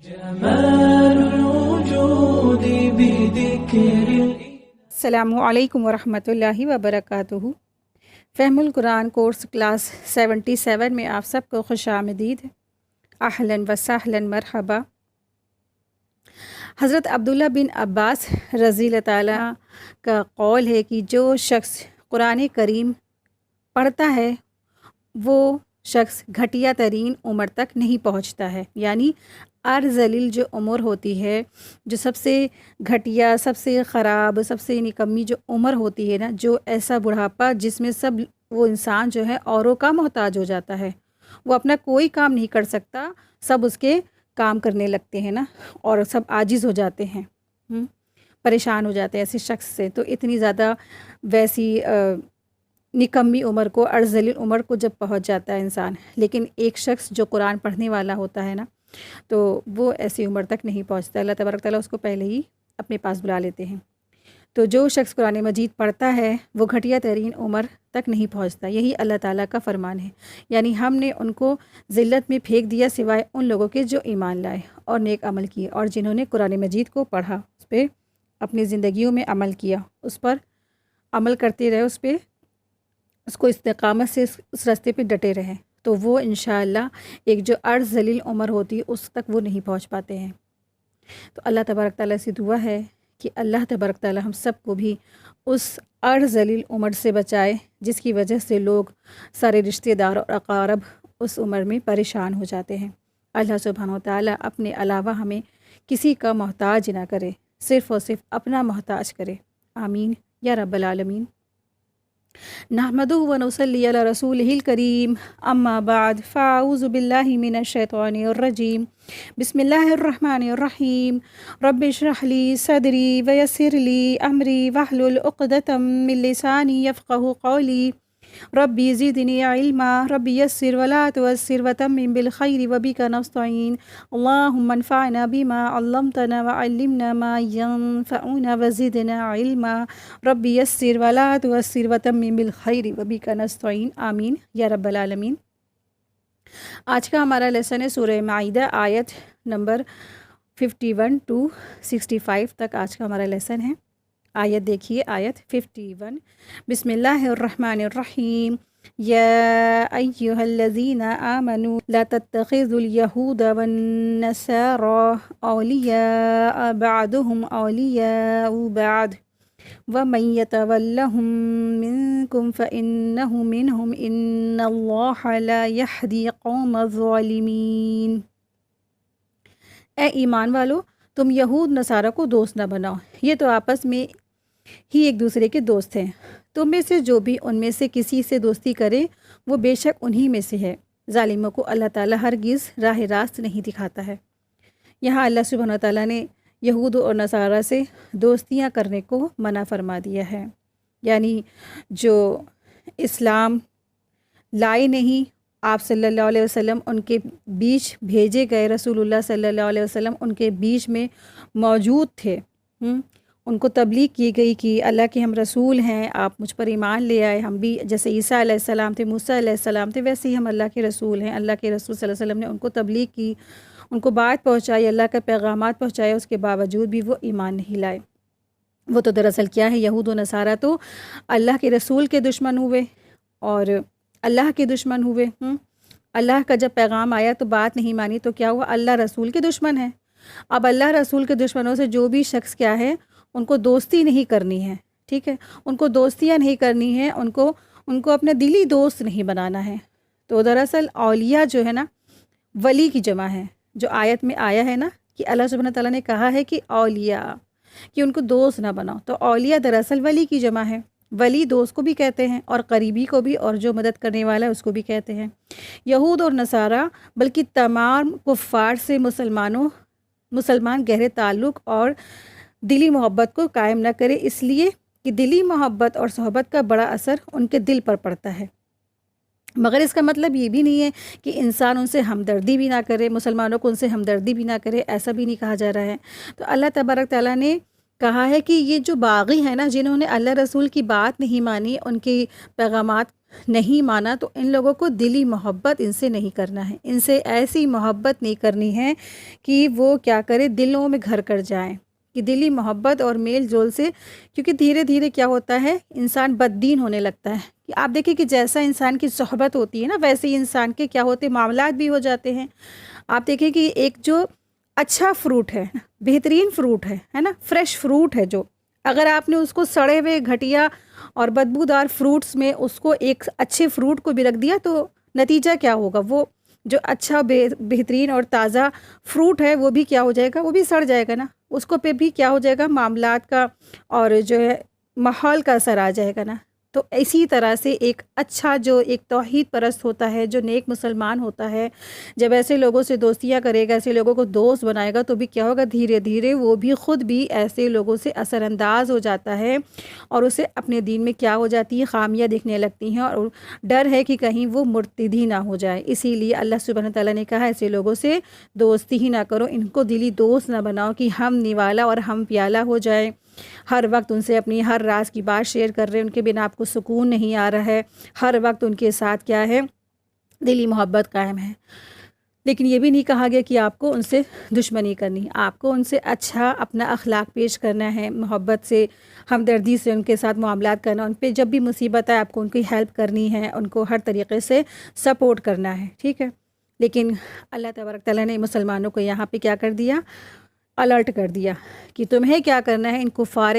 جمال الوجود بذكر السلام علیکم ورحمۃ اللہ وبرکاتہ۔ فہم القرآن کورس کلاس 77 میں آپ سب کو خوش آمدید۔ اہلاً و سہلاً مرحبا۔ حضرت عبداللہ بن عباس رضی اللہ تعالیٰ کا قول ہے کہ جو شخص قرآن کریم پڑھتا ہے وہ شخص گھٹیا ترین عمر تک نہیں پہنچتا ہے، یعنی ارذلیل جو عمر ہوتی ہے، جو سب سے گھٹیا، سب سے خراب، سب سے نکمی جو عمر ہوتی ہے نا، جو ایسا بڑھاپا جس میں سب وہ انسان جو ہے اوروں کا محتاج ہو جاتا ہے، وہ اپنا کوئی کام نہیں کر سکتا، سب اس کے کام کرنے لگتے ہیں نا، اور سب عاجز ہو جاتے ہیں، پریشان ہو جاتے ہیں ایسے شخص سے۔ تو اتنی زیادہ ویسی نکمی عمر کو، ارذلیل عمر کو جب پہنچ جاتا ہے انسان، لیکن ایک شخص جو قرآن پڑھنے والا ہوتا ہے نا، تو وہ ایسی عمر تک نہیں پہنچتا، اللہ تبارک تعالیٰ اس کو پہلے ہی اپنے پاس بلا لیتے ہیں۔ تو جو شخص قرآن مجید پڑھتا ہے وہ گھٹیا ترین عمر تک نہیں پہنچتا، یہی اللہ تعالیٰ کا فرمان ہے۔ یعنی ہم نے ان کو ذلت میں پھینک دیا سوائے ان لوگوں کے جو ایمان لائے اور نیک عمل کیے، اور جنہوں نے قرآن مجید کو پڑھا، اس پہ اپنی زندگیوں میں عمل کیا، اس پر عمل کرتے رہے، اس کو استقامت سے اس راستے پہ ڈٹے رہیں، تو وہ انشاءاللہ ایک جو ارذلیل عمر ہوتی ہے اس تک وہ نہیں پہنچ پاتے ہیں۔ تو اللہ تبارک تعالیٰ سے دعا ہے کہ اللہ تبارک تعالیٰ ہم سب کو بھی اس ارذلیل عمر سے بچائے جس کی وجہ سے لوگ، سارے رشتہ دار اور اقارب اس عمر میں پریشان ہو جاتے ہیں۔ اللہ سبحانہ و تعالیٰ اپنے علاوہ ہمیں کسی کا محتاج نہ کرے، صرف اور صرف اپنا محتاج کرے، آمین یا رب العالمین۔ نحمدہ و نصلی علی رسولہ الکریم، اما بعد فاعوذ باللہ من الشیطان الرجیم، بسم اللہ الرحمن الرحیم، رب اشرح لی صدری ویسر لی امری واحلل عقدۃ من لسانی یفقہوا قولی، ربی زدنی علما، ربی یسر ولا تعسر وتمم بالخیر وبک نستعین، اللہم انفعنا بما علمتنا وعلمنا ما ینفعنا وزدنا علما، ربی یسر ولا تعسر وتمم بالخیر وبک نستعین، آمین یا رب العالمین۔ آج کا ہمارا لیسن ہے سورہ مائدہ، آیت نمبر 51 to 65 تک آج کا ہمارا لیسن ہے۔ آیت دیکھیے، آیت 51، بسم اللہ الرحمن الرحیم، یا ایہا الذین آمنوا لا تتخذوا اليہود والنصارى اولیاء بعضهم اولیاء بعض ومن يتولهم منكم فإنه منهم إن الله لا يهدي قوم الظالمين۔ اے ایمان والو، تم یہود نصارہ کو دوست نہ بناؤ، یہ تو آپس میں ہی ایک دوسرے کے دوست ہیں۔ تم میں سے جو بھی ان میں سے کسی سے دوستی کرے وہ بے شک انہی میں سے ہے۔ ظالموں کو اللہ تعالیٰ ہرگز راہ راست نہیں دکھاتا ہے۔ یہاں اللہ سبحانہ تعالیٰ نے یہود اور نصارہ سے دوستیاں کرنے کو منع فرما دیا ہے، یعنی جو اسلام لائے نہیں، آپ صلی اللہ علیہ وسلم ان کے بیچ بھیجے گئے، رسول اللہ صلی اللہ علیہ وسلم ان کے بیچ میں موجود تھے، ان کو تبلیغ کی گئی کہ اللہ کے ہم رسول ہیں، آپ مجھ پر ایمان لے آئے، ہم بھی جیسے عیسیٰ علیہ السلام تھے، موسیٰ علیہ السلام تھے، ویسے ہی ہم اللہ کے رسول ہیں۔ اللہ کے رسول صلی اللہ علیہ وسلم نے ان کو تبلیغ کی، ان کو بات پہنچائی، اللہ کا پیغامات پہنچائے، اس کے باوجود بھی وہ ایمان نہیں لائے۔ وہ تو دراصل کیا ہے، یہود و نصارہ تو اللہ کے رسول کے دشمن ہوئے اور اللہ کے دشمن ہوئے۔ اللہ کا جب پیغام آیا تو بات نہیں مانی، تو کیا ہوا، اللہ رسول کے دشمن ہیں۔ اب اللہ رسول کے دشمنوں سے جو بھی شخص کیا ہے، ان کو دوستی نہیں کرنی ہے، ٹھیک ہے، ان کو دوستیاں نہیں کرنی ہے، ان کو اپنا دلی دوست نہیں بنانا ہے۔ تو دراصل اولیاء جو ہے نا، ولی کی جمع ہے، جو آیت میں آیا ہے نا کہ اللہ سبحانہ تعالیٰ نے کہا ہے کہ اولیاء، کہ ان کو دوست نہ بناؤ، تو اولیاء دراصل ولی کی جمع ہے۔ ولی دوست کو بھی کہتے ہیں اور قریبی کو بھی، اور جو مدد کرنے والا ہے اس کو بھی کہتے ہیں۔ یہود اور نصارہ بلکہ تمام کفار سے مسلمان گہرے تعلق اور دلی محبت کو قائم نہ کرے، اس لیے کہ دلی محبت اور صحبت کا بڑا اثر ان کے دل پر پڑتا ہے، مگر اس کا مطلب یہ بھی نہیں ہے کہ انسان ان سے ہمدردی بھی نہ کرے، مسلمانوں کو ان سے ہمدردی بھی نہ کرے، ایسا بھی نہیں کہا جا رہا ہے۔ تو اللہ تبارک تعالیٰ نے کہا ہے کہ یہ جو باغی ہیں نا، جنہوں نے اللہ رسول کی بات نہیں مانی، ان کے پیغامات نہیں مانا تو ان لوگوں کو دلی محبت ان سے نہیں کرنا ہے، ان سے ایسی محبت نہیں کرنی ہے کہ وہ کیا کرے، دلوں میں گھر کر جائیں، کہ دلی محبت اور میل جول سے، کیونکہ دھیرے دھیرے کیا ہوتا ہے، انسان بددین ہونے لگتا ہے۔ کہ آپ دیکھیں کہ جیسا انسان کی صحبت ہوتی ہے نا، ویسے ہی انسان کے کیا ہوتے ہیں، معاملات بھی ہو جاتے ہیں۔ آپ دیکھیں کہ ایک جو اچھا فروٹ ہے، بہترین فروٹ ہے نا، فریش فروٹ ہے، جو اگر آپ نے اس کو سڑے ہوئے گھٹیا اور بدبودار فروٹس میں اس کو ایک اچھے فروٹ کو بھی رکھ دیا تو نتیجہ کیا ہوگا، وہ جو اچھا بہترین اور تازہ فروٹ ہے وہ بھی کیا ہو جائے گا، وہ بھی سڑ جائے گا نا، اس کو پہ بھی کیا ہو جائے گا، معاملات کا اور جو ہے ماحول کا اثر آ جائے گا نا۔ تو اسی طرح سے ایک اچھا جو ایک توحید پرست ہوتا ہے، جو نیک مسلمان ہوتا ہے، جب ایسے لوگوں سے دوستیاں کرے گا، ایسے لوگوں کو دوست بنائے گا تو بھی کیا ہوگا، دھیرے دھیرے وہ بھی خود بھی ایسے لوگوں سے اثر انداز ہو جاتا ہے اور اسے اپنے دین میں کیا ہو جاتی ہے، خامیاں دکھنے لگتی ہیں اور ڈر ہے کہ کہیں وہ مرتدی نہ ہو جائے۔ اسی لیے اللہ سبحانہ تعالیٰ نے کہا ایسے لوگوں سے دوستی ہی نہ کرو، ان کو دلی دوست نہ بناؤ کہ ہم نوالا اور ہم پیالہ ہو جائیں، ہر وقت ان سے اپنی ہر راز کی بات شیئر کر رہے ہیں، ان کے بنا آپ کو سکون نہیں آ رہا ہے، ہر وقت ان کے ساتھ کیا ہے، دلی محبت قائم ہے۔ لیکن یہ بھی نہیں کہا گیا کہ آپ کو ان سے دشمنی کرنی، آپ کو ان سے اچھا اپنا اخلاق پیش کرنا ہے، محبت سے، ہمدردی سے ان کے ساتھ معاملات کرنا، ان پہ جب بھی مصیبت ہے آپ کو ان کی ہیلپ کرنی ہے، ان کو ہر طریقے سے سپورٹ کرنا ہے، ٹھیک ہے۔ لیکن اللہ تبارک تعالیٰ نے مسلمانوں کو یہاں پہ کیا کر دیا، الرٹ کر دیا کہ تمہیں کیا کرنا ہے، ان کفار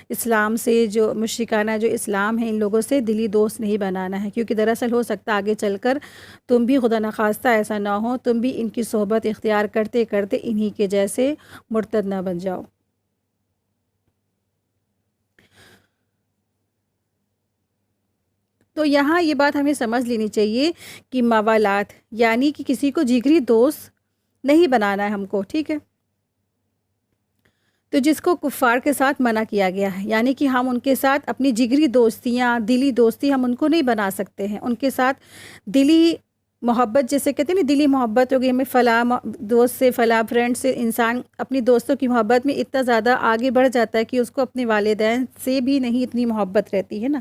اسلام سے، جو مشرکانہ جو اسلام ہے، ان لوگوں سے دلی دوست نہیں بنانا ہے، کیونکہ دراصل ہو سکتا آگے چل کر تم بھی خدا نخواستہ ایسا نہ ہو، تم بھی ان کی صحبت اختیار کرتے کرتے انہی کے جیسے مرتد نہ بن جاؤ۔ تو یہاں یہ بات ہمیں سمجھ لینی چاہیے کہ موالات یعنی کہ کسی کو جگری دوست نہیں بنانا ہے ہم کو، ٹھیک ہے۔ تو جس کو کفار کے ساتھ منع کیا گیا ہے، یعنی کہ ہم ان کے ساتھ اپنی جگری دوستیاں، دلی دوستی ہم ان کو نہیں بنا سکتے ہیں، ان کے ساتھ دلی محبت جیسے کہتے ہیں نا، دلی محبت ہوگی، ہمیں فلاں دوست سے، فلاں فرینڈ سے، انسان اپنی دوستوں کی محبت میں اتنا زیادہ آگے بڑھ جاتا ہے کہ اس کو اپنے والدین سے بھی نہیں اتنی محبت رہتی ہے نا۔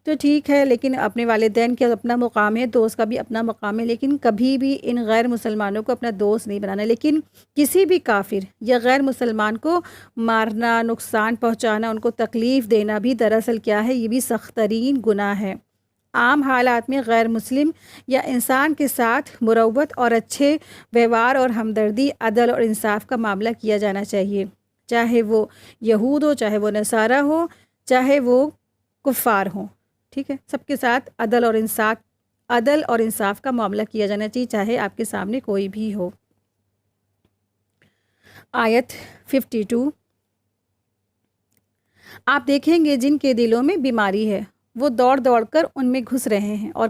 تو ٹھیک ہے، لیکن اپنے والدین کا اپنا مقام ہے، دوست کا بھی اپنا مقام ہے، لیکن کبھی بھی ان غیر مسلمانوں کو اپنا دوست نہیں بنانا۔ لیکن کسی بھی کافر یا غیر مسلمان کو مارنا، نقصان پہنچانا، ان کو تکلیف دینا بھی دراصل کیا ہے، یہ بھی سخت ترین گناہ ہے۔ عام حالات میں غیر مسلم یا انسان کے ساتھ مروت اور اچھے ویوہار اور ہمدردی، عدل اور انصاف کا معاملہ کیا جانا چاہیے، چاہے وہ یہود ہو، چاہے وہ نصارہ ہو، چاہے وہ کفار ہوں، ٹھیک ہے۔ سب کے ساتھ عدل اور انصاف کا معاملہ کیا جانا چاہیے، چاہے آپ کے سامنے کوئی بھی ہو۔ آیت 52، آپ دیکھیں گے جن کے دلوں میں بیماری ہے وہ دوڑ دوڑ کر ان میں گھس رہے ہیں اور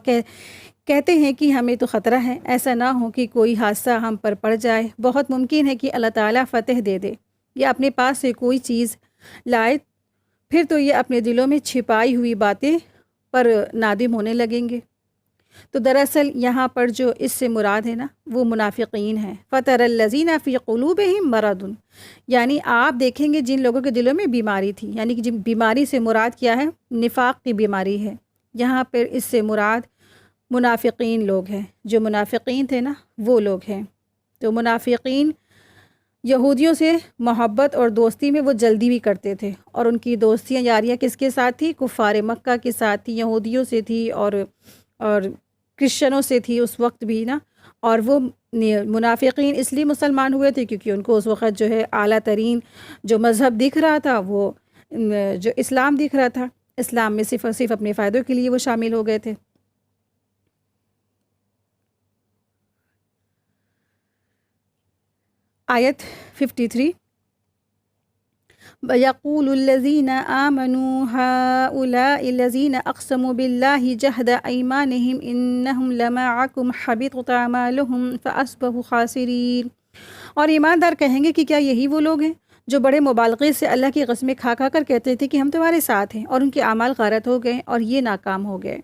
کہتے ہیں کہ ہمیں تو خطرہ ہے، ایسا نہ ہو کہ کوئی حادثہ ہم پر پڑ جائے، بہت ممکن ہے کہ اللہ تعالیٰ فتح دے دے یا اپنے پاس سے کوئی چیز لائے، پھر تو یہ اپنے دلوں میں چھپائی ہوئی باتیں پر نادم ہونے لگیں گے۔ تو دراصل یہاں پر جو اس سے مراد ہے نا، وہ منافقین ہیں۔ فَتَرَى الَّذِينَ فِي قُلُوبِهِم مَرَضٌ، یعنی آپ دیکھیں گے جن لوگوں کے دلوں میں بیماری تھی، یعنی کہ جن بیماری سے مراد کیا ہے، نفاق کی بیماری ہے۔ یہاں پر اس سے مراد منافقین لوگ ہیں، جو منافقین تھے نا وہ لوگ ہیں۔ تو منافقین یہودیوں سے محبت اور دوستی میں وہ جلدی بھی کرتے تھے، اور ان کی دوستیاں یاریاں کس کے ساتھ تھی، کفار مکہ کے ساتھ تھی، یہودیوں سے تھی اور کرسچنوں سے تھی اس وقت بھی نا۔ اور وہ منافقین اس لیے مسلمان ہوئے تھے کیونکہ ان کو اس وقت جو ہے اعلیٰ ترین جو مذہب دکھ رہا تھا، وہ جو اسلام دکھ رہا تھا، اسلام میں صرف اور صرف اپنے فائدوں کے لیے وہ شامل ہو گئے تھے۔ آیت 53، وَيَقُولُ الَّذِينَ آمَنُوا هَؤُلَاءِ الَّذِينَ أَقْسَمُوا بِاللَّهِ جَهْدَ أَيْمَانِهِمْ إِنَّهُمْ لَمَعَكُمْ حَبِطَتْ أَعْمَالُهُمْ فَأَصْبَحُوا خَاسِرِينَ۔ اور ایماندار کہیں گے کہ کیا یہی وہ لوگ ہیں جو بڑے مبالغے سے اللہ کی قسمیں کھا کھا کر کہتے تھے کہ ہم تمہارے ساتھ ہیں، اور ان کے اعمال غارت ہو گئے اور یہ ناکام ہو گئے۔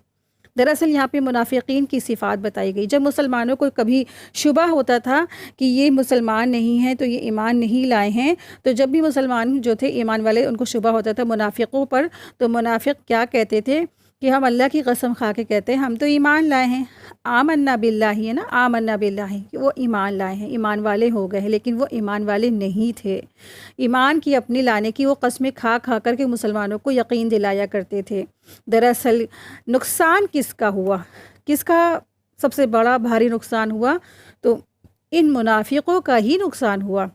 دراصل یہاں پہ منافقین کی صفات بتائی گئی۔ جب مسلمانوں کو کبھی شبہ ہوتا تھا کہ یہ مسلمان نہیں ہیں تو یہ ایمان نہیں لائے ہیں، تو جب بھی مسلمان جو تھے ایمان والے ان کو شبہ ہوتا تھا منافقوں پر، تو منافق کیا کہتے تھے کہ ہم اللہ کی قسم کھا کے کہتے ہیں ہم تو ایمان لائے ہیں، آمنا باللہ ہے نا، آمنا باللہ کہ وہ ایمان لائے ہیں، ایمان والے ہو گئے ہیں، لیکن وہ ایمان والے نہیں تھے۔ ایمان کی اپنی لانے کی وہ قسمیں کھا کھا کر کے مسلمانوں کو یقین دلایا کرتے تھے۔ دراصل نقصان کس کا ہوا، کس کا سب سے بڑا بھاری نقصان ہوا؟ تو ان منافقوں کا ہی نقصان ہوا۔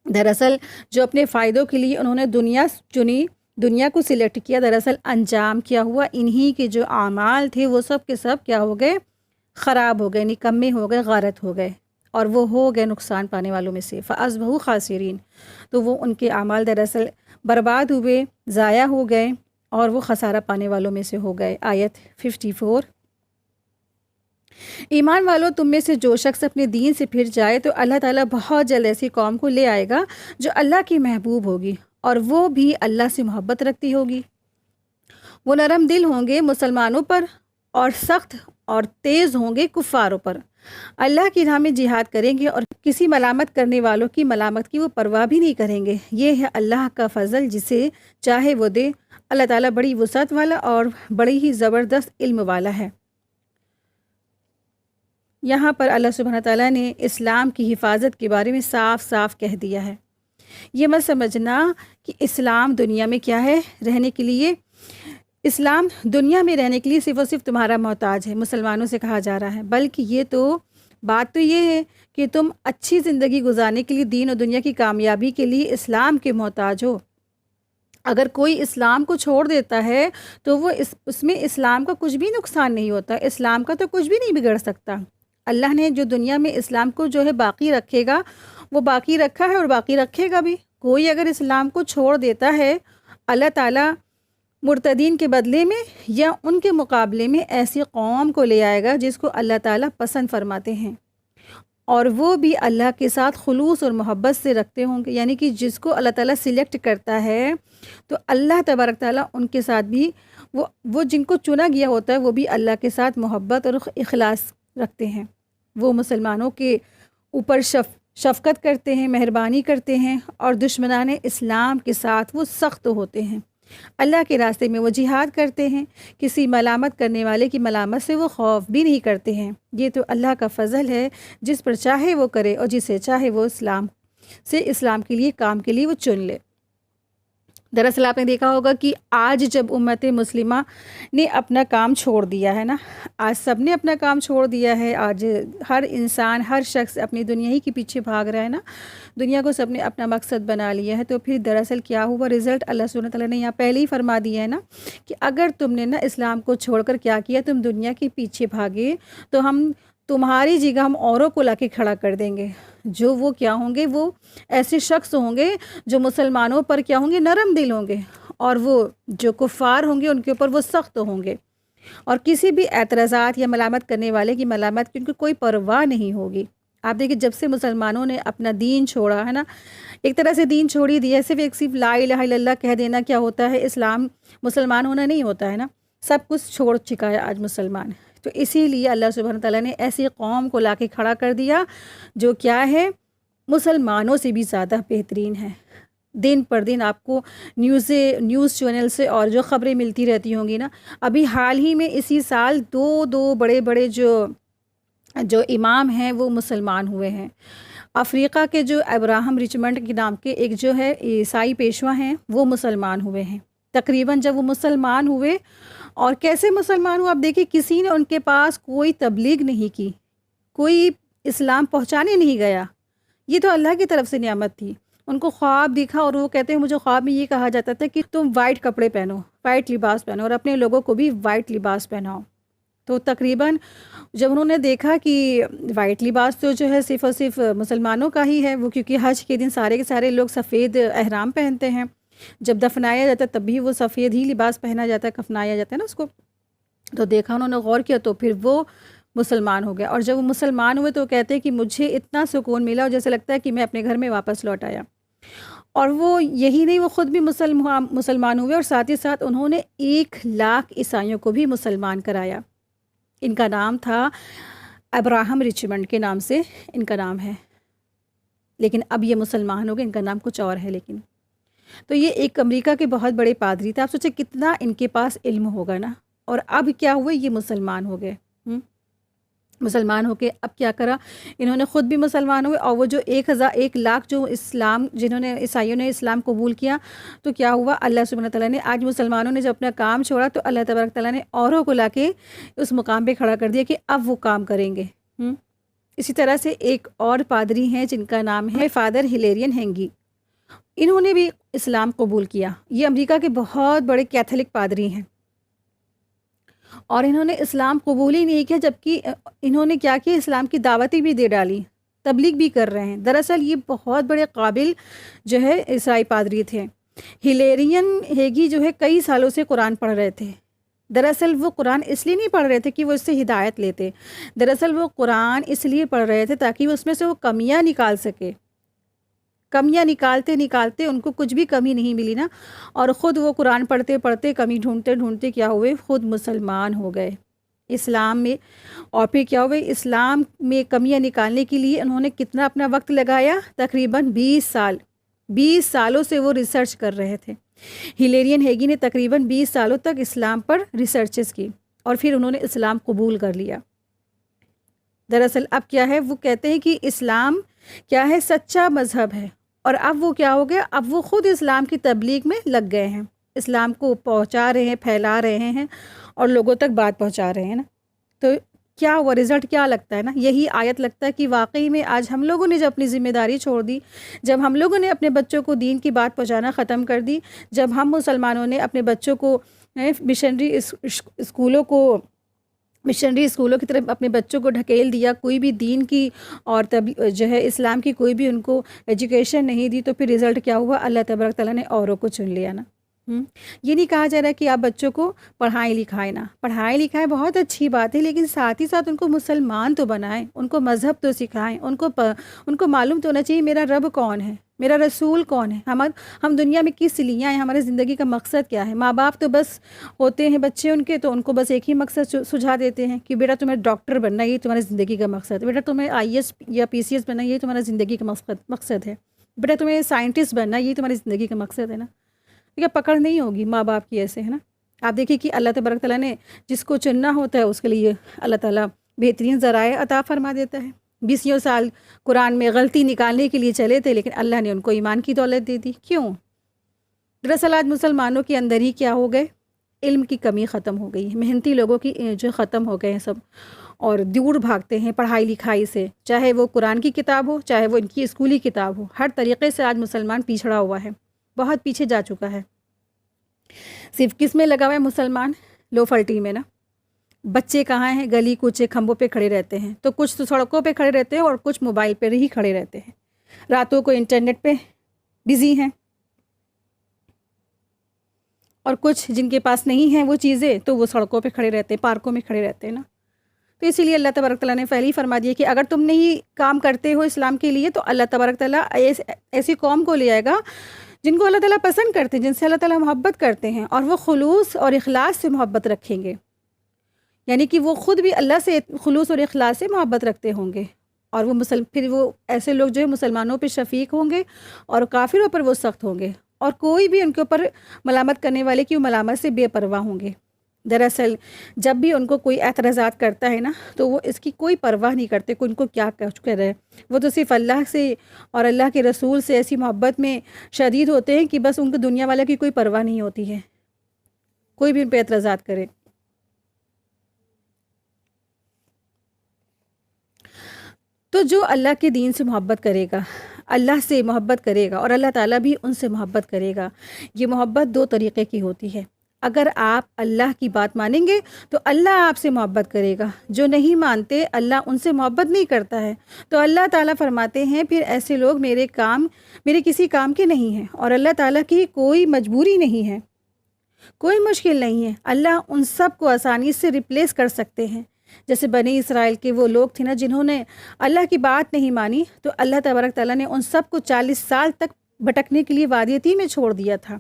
دراصل جو اپنے فائدوں کے لیے انہوں نے دنیا چنی، دنیا کو سلیکٹ کیا، دراصل انجام کیا ہوا؟ انہی کے جو اعمال تھے وہ سب کے سب کیا ہو گئے؟ خراب ہو گئے، نکمے ہو گئے، غارت ہو گئے، اور وہ ہو گئے نقصان پانے والوں میں سے۔ فَأَصْبَحُوا خَاسِرِينَ، تو وہ ان کے اعمال دراصل برباد ہوئے، ضائع ہو گئے، اور وہ خسارہ پانے والوں میں سے ہو گئے۔ آیت 54۔ ایمان والو، تم میں سے جو شخص اپنے دین سے پھر جائے تو اللہ تعالیٰ بہت جلد ایسی قوم کو لے آئے گا جو اللہ کی محبوب ہوگی اور وہ بھی اللہ سے محبت رکھتی ہوگی۔ وہ نرم دل ہوں گے مسلمانوں پر اور سخت اور تیز ہوں گے کفاروں پر۔ اللہ کی راہ میں جہاد کریں گے اور کسی ملامت کرنے والوں کی ملامت کی وہ پرواہ بھی نہیں کریں گے۔ یہ ہے اللہ کا فضل، جسے چاہے وہ دے۔ اللہ تعالیٰ بڑی وسعت والا اور بڑی ہی زبردست علم والا ہے۔ یہاں پر اللہ سبحانہ تعالیٰ نے اسلام کی حفاظت کے بارے میں صاف صاف کہہ دیا ہے۔ یہ مت سمجھنا کہ اسلام دنیا میں کیا ہے، رہنے کے لیے، اسلام دنیا میں رہنے کے لیے صرف اور صرف تمہارا محتاج ہے، مسلمانوں سے کہا جا رہا ہے، بلکہ یہ تو بات تو یہ ہے کہ تم اچھی زندگی گزارنے کے لیے، دین اور دنیا کی کامیابی کے لیے اسلام کے محتاج ہو۔ اگر کوئی اسلام کو چھوڑ دیتا ہے تو وہ اس میں اسلام کا کچھ بھی نقصان نہیں ہوتا، اسلام کا تو کچھ بھی نہیں بگڑ سکتا۔ اللہ نے جو دنیا میں اسلام کو جو ہے باقی رکھے گا وہ باقی رکھا ہے اور باقی رکھے گا بھی۔ کوئی اگر اسلام کو چھوڑ دیتا ہے، اللہ تعالیٰ مرتدین کے بدلے میں یا ان کے مقابلے میں ایسی قوم کو لے آئے گا جس کو اللہ تعالیٰ پسند فرماتے ہیں، اور وہ بھی اللہ کے ساتھ خلوص اور محبت سے رکھتے ہوں گے، یعنی کہ جس کو اللہ تعالیٰ سلیکٹ کرتا ہے تو اللہ تبارک تعالیٰ ان کے ساتھ بھی وہ جن کو چنا گیا ہوتا ہے وہ بھی اللہ کے ساتھ محبت اور اخلاص رکھتے ہیں۔ وہ مسلمانوں کے اوپر شفقت کرتے ہیں، مہربانی کرتے ہیں، اور دشمنان اسلام کے ساتھ وہ سخت ہوتے ہیں۔ اللہ کے راستے میں وہ جہاد کرتے ہیں، کسی ملامت کرنے والے کی ملامت سے وہ خوف بھی نہیں کرتے ہیں۔ یہ تو اللہ کا فضل ہے، جس پر چاہے وہ کرے اور جسے چاہے وہ اسلام کے لیے کام کے لیے وہ چن لے۔ دراصل آپ نے دیکھا ہوگا کہ آج جب امت مسلمہ نے اپنا کام چھوڑ دیا ہے نا، آج سب نے اپنا کام چھوڑ دیا ہے، آج ہر انسان، ہر شخص اپنی دنیا ہی کے پیچھے بھاگ رہا ہے نا، دنیا کو سب نے اپنا مقصد بنا لیا ہے، تو پھر دراصل کیا ہوا رزلٹ؟ اللہ سبحانہ تعالیٰ نے یہاں پہلے ہی فرما دیا ہے نا کہ اگر تم نے نا اسلام کو چھوڑ کر کیا کیا، تم دنیا کے پیچھے بھاگے تو ہم تمہاری جگہ ہم اوروں کو لا کے کھڑا کر دیں گے، جو وہ کیا ہوں گے، وہ ایسے شخص ہوں گے جو مسلمانوں پر کیا ہوں گے، نرم دل ہوں گے، اور وہ جو کفار ہوں گے ان کے اوپر وہ سخت ہوں گے، اور کسی بھی اعتراضات یا ملامت کرنے والے کی ملامت کی ان کو کوئی پرواہ نہیں ہوگی۔ آپ دیکھیں جب سے مسلمانوں نے اپنا دین چھوڑا ہے نا، ایک طرح سے دین چھوڑ ہی دیا، صرف لا الہ الا اللہ کہہ دینا کیا ہوتا ہے، اسلام مسلمان ہونا نہیں ہوتا ہے نا، سب کچھ چھوڑ چکا ہے آج مسلمان۔ تو اسی لیے اللہ سبحانہ تعالیٰ نے ایسی قوم کو لا کے کھڑا کر دیا جو کیا ہے، مسلمانوں سے بھی زیادہ بہترین ہے۔ دن پر دن آپ کو نیوز چینل سے اور جو خبریں ملتی رہتی ہوں گی نا، ابھی حال ہی میں اسی سال دو بڑے بڑے جو امام ہیں وہ مسلمان ہوئے ہیں۔ افریقہ کے جو ابراہم رچمنڈ کے نام کے ایک جو ہے عیسائی پیشوا ہیں وہ مسلمان ہوئے ہیں۔ تقریباً جب وہ مسلمان ہوئے، اور کیسے مسلمان ہوئے، آپ دیکھیں کسی نے ان کے پاس کوئی تبلیغ نہیں کی، کوئی اسلام پہنچانے نہیں گیا، یہ تو اللہ کی طرف سے نعمت تھی۔ ان کو خواب دکھا اور وہ کہتے ہیں مجھے خواب میں یہ کہا جاتا تھا کہ تم وائٹ کپڑے پہنو، وائٹ لباس پہنو، اور اپنے لوگوں کو بھی وائٹ لباس پہناؤ۔ تو تقریباً جب انہوں نے دیکھا کہ وائٹ لباس تو جو ہے صرف اور صرف مسلمانوں کا ہی ہے، وہ کیونکہ حج کے دن سارے کے سارے لوگ سفید احرام پہنتے ہیں، جب دفنایا جاتا ہے تب بھی وہ سفید ہی لباس پہنا جاتا ہے، کفنایا جاتا ہے نا اس کو۔ تو دیکھا انہوں نے، غور کیا، تو پھر وہ مسلمان ہو گیا، اور جب وہ مسلمان ہوئے تو کہتے ہیں کہ مجھے اتنا سکون ملا اور جیسے لگتا ہے کہ میں اپنے گھر میں واپس لوٹ آیا۔ اور وہ یہی نہیں، وہ خود بھی مسلمان ہوئے، اور ساتھ ہی ساتھ انہوں نے 1,00,000 عیسائیوں کو بھی مسلمان کرایا۔ ان کا نام تھا ابراہم رچمنڈ کے نام سے ان کا نام ہے، لیکن اب یہ مسلمان ہو گئے، ان کا نام کچھ اور ہے۔ لیکن تو یہ ایک امریکہ کے بہت بڑے پادری تھے، آپ سوچیں کتنا ان کے پاس علم ہوگا نا، اور اب کیا ہوئے، یہ مسلمان ہو گئے۔ مسلمان ہو کے اب کیا کرا، انہوں نے خود بھی مسلمان ہوئے، اور وہ جو 1,00,000 جو اسلام جنہوں نے عیسائیوں نے اسلام قبول کیا، تو کیا ہوا، اللہ سبحانہ تعالیٰ نے آج مسلمانوں نے جب اپنا کام چھوڑا تو اللہ تبارک تعالیٰ نے اوروں کو لا کے اس مقام پہ کھڑا کر دیا کہ اب وہ کام کریں گے۔ اسی طرح سے ایک اور پادری ہیں جن کا نام ہے فادر ہلیرین ہینگی، انہوں نے بھی اسلام قبول کیا۔ یہ امریکہ کے بہت بڑے کیتھولک پادری ہیں، اور انہوں نے اسلام قبول ہی نہیں کیا، جبکہ انہوں نے کیا کیا، اسلام کی دعوتیں بھی دے ڈالی، تبلیغ بھی کر رہے ہیں۔ دراصل یہ بہت بڑے قابل جو ہے عیسائی پادری تھے۔ ہلیرین ہیگی جو ہے کئی سالوں سے قرآن پڑھ رہے تھے۔ دراصل وہ قرآن اس لیے نہیں پڑھ رہے تھے کہ وہ اس سے ہدایت لیتے، دراصل وہ قرآن اس لیے پڑھ رہے تھے تاکہ اس میں سے وہ کمیاں نکال سکے۔ کمیاں نکالتے نکالتے ان کو کچھ بھی کمی نہیں ملی نا، اور خود وہ قرآن پڑھتے پڑھتے کمی ڈھونڈتے ڈھونڈتے کیا ہوئے، خود مسلمان ہو گئے اسلام میں۔ اور پھر کیا ہوئے، اسلام میں کمیاں نکالنے کے لیے انہوں نے کتنا اپنا وقت لگایا، تقریباً 20 سال، 20 سالوں سے وہ ریسرچ کر رہے تھے۔ ہلیرین ہیگی نے تقریباً 20 سالوں تک اسلام پر ریسرچز کی، اور پھر انہوں نے اسلام قبول کر لیا۔ دراصل اب کیا ہے، وہ کہتے ہیں کہ اسلام کیا ہے، سچا مذہب ہے، اور اب وہ کیا ہو گیا، اب وہ خود اسلام کی تبلیغ میں لگ گئے ہیں، اسلام کو پہنچا رہے ہیں، پھیلا رہے ہیں، اور لوگوں تک بات پہنچا رہے ہیں نا۔ تو کیا ہوا، رزلٹ کیا لگتا ہے نا، یہی آیت لگتا ہے کہ واقعی میں آج ہم لوگوں نے جب اپنی ذمہ داری چھوڑ دی، جب ہم لوگوں نے اپنے بچوں کو دین کی بات پہنچانا ختم کر دی، جب ہم مسلمانوں نے اپنے بچوں کو مشنری اسکولوں کی طرف اپنے بچوں کو ڈھکیل دیا، کوئی بھی دین کی اور جو ہے اسلام کی کوئی بھی ان کو ایجوکیشن نہیں دی، تو پھر رزلٹ کیا ہوا، اللہ تبارک تعالیٰ نے اوروں کو چن لیا نا۔ یہ نہیں کہا جا رہا کہ آپ بچوں کو پڑھائیں لکھائیں نا، پڑھائیں لکھائیں بہت اچھی بات ہے، لیکن ساتھ ہی ساتھ ان کو مسلمان تو بنائیں، ان کو مذہب تو سکھائیں، ان کو معلوم تو ہونا چاہیے میرا رب کون ہے، میرا رسول کون ہے، ہم دنیا میں کس لیے آئے ہیں، ہمارے زندگی کا مقصد کیا ہے۔ ماں باپ تو بس ہوتے ہیں بچے ان کے، تو ان کو بس ایک ہی مقصد سجھا دیتے ہیں کہ بیٹا تمہیں ڈاکٹر بننا ہے، یہ تمہاری زندگی کا مقصد ہے، بیٹا تمہیں IAS یا PCS بننا ہے، یہ تمہارا زندگی کا مقصد ہے، بیٹا تمہیں سائنٹسٹ بننا ہے، یہ تمہاری زندگی کا مقصد ہے نا۔ کیا پکڑ نہیں ہوگی ماں باپ کی ایسے، ہے نا۔ آپ دیکھیں کہ اللہ تبارک تعالیٰ نے جس کو چننا ہوتا ہے اس کے لیے اللہ تعالیٰ بہترین ذرائع عطا فرما دیتا ہے۔ 20 سال قرآن میں غلطی نکالنے کے لیے چلے تھے، لیکن اللہ نے ان کو ایمان کی دولت دے دی۔ کیوں؟ دراصل آج مسلمانوں کے اندر ہی کیا ہو گئے، علم کی کمی ختم ہو گئی ہے، محنتی لوگوں کی جو ختم ہو گئے ہیں سب، اور دور بھاگتے ہیں پڑھائی لکھائی سے، چاہے وہ قرآن کی کتاب ہو، چاہے وہ ان کی اسکولی کتاب ہو، ہر طریقے سے آج مسلمان پیچھڑا ہوا ہے، بہت پیچھے جا چکا ہے۔ صرف کس میں لگا ہوا ہے مسلمان، لو فلٹی میں نا۔ بچے کہاں ہیں، گلی کوچے کھمبوں پہ کھڑے رہتے ہیں، تو کچھ تو سڑکوں پہ کھڑے رہتے ہیں اور کچھ موبائل پہ ہی کھڑے رہتے ہیں، راتوں کو انٹرنیٹ پہ بزی ہیں، اور کچھ جن کے پاس نہیں ہیں وہ چیزیں تو وہ سڑکوں پہ کھڑے رہتے ہیں، پارکوں میں کھڑے رہتے ہیں نا۔ تو اسی لیے اللہ تبارک تعالیٰ نے پہلے ہی فرما دیا کہ اگر تم نہیں کام کرتے ہو اسلام کے لیے، تو اللہ تبارک تعالیٰ ایسی قوم کو لے آئے گا جن کو اللہ تعالیٰ پسند کرتے ہیں، جن سے اللہ تعالیٰ محبت کرتے ہیں، اور وہ خلوص اور اخلاص سے محبت رکھیں گے، یعنی کہ وہ خود بھی اللہ سے خلوص اور اخلاص سے محبت رکھتے ہوں گے، اور وہ پھر وہ ایسے لوگ جو ہے مسلمانوں پہ شفیق ہوں گے اور کافروں پر وہ سخت ہوں گے، اور کوئی بھی ان کے اوپر ملامت کرنے والے کی وہ ملامت سے بے پرواہ ہوں گے۔ دراصل جب بھی ان کو کوئی اعتراضات کرتا ہے نا، تو وہ اس کی کوئی پرواہ نہیں کرتے کہ ان کو کیا کر رہے، وہ تو صرف اللہ سے اور اللہ کے رسول سے ایسی محبت میں شدید ہوتے ہیں کہ بس ان کو دنیا والے کی کوئی پرواہ نہیں ہوتی ہے، کوئی بھی ان پہ اعتراضات کرے۔ تو جو اللہ کے دین سے محبت کرے گا، اللہ سے محبت کرے گا، اور اللہ تعالیٰ بھی ان سے محبت کرے گا۔ یہ محبت 2 طریقے کی ہوتی ہے۔ اگر آپ اللہ کی بات مانیں گے تو اللہ آپ سے محبت کرے گا، جو نہیں مانتے اللہ ان سے محبت نہیں کرتا ہے، تو اللہ تعالیٰ فرماتے ہیں پھر ایسے لوگ میرے کسی کام کے نہیں ہیں، اور اللہ تعالیٰ کی کوئی مجبوری نہیں ہے، کوئی مشکل نہیں ہے، اللہ ان سب کو آسانی سے ریپلیس کر سکتے ہیں۔ جیسے بنی اسرائیل کے وہ لوگ تھے نا جنہوں نے اللہ کی بات نہیں مانی، تو اللہ تبارک تعالیٰ نے ان سب کو 40 سال تک بھٹکنے کے لیے وادی تیہ میں چھوڑ دیا تھا۔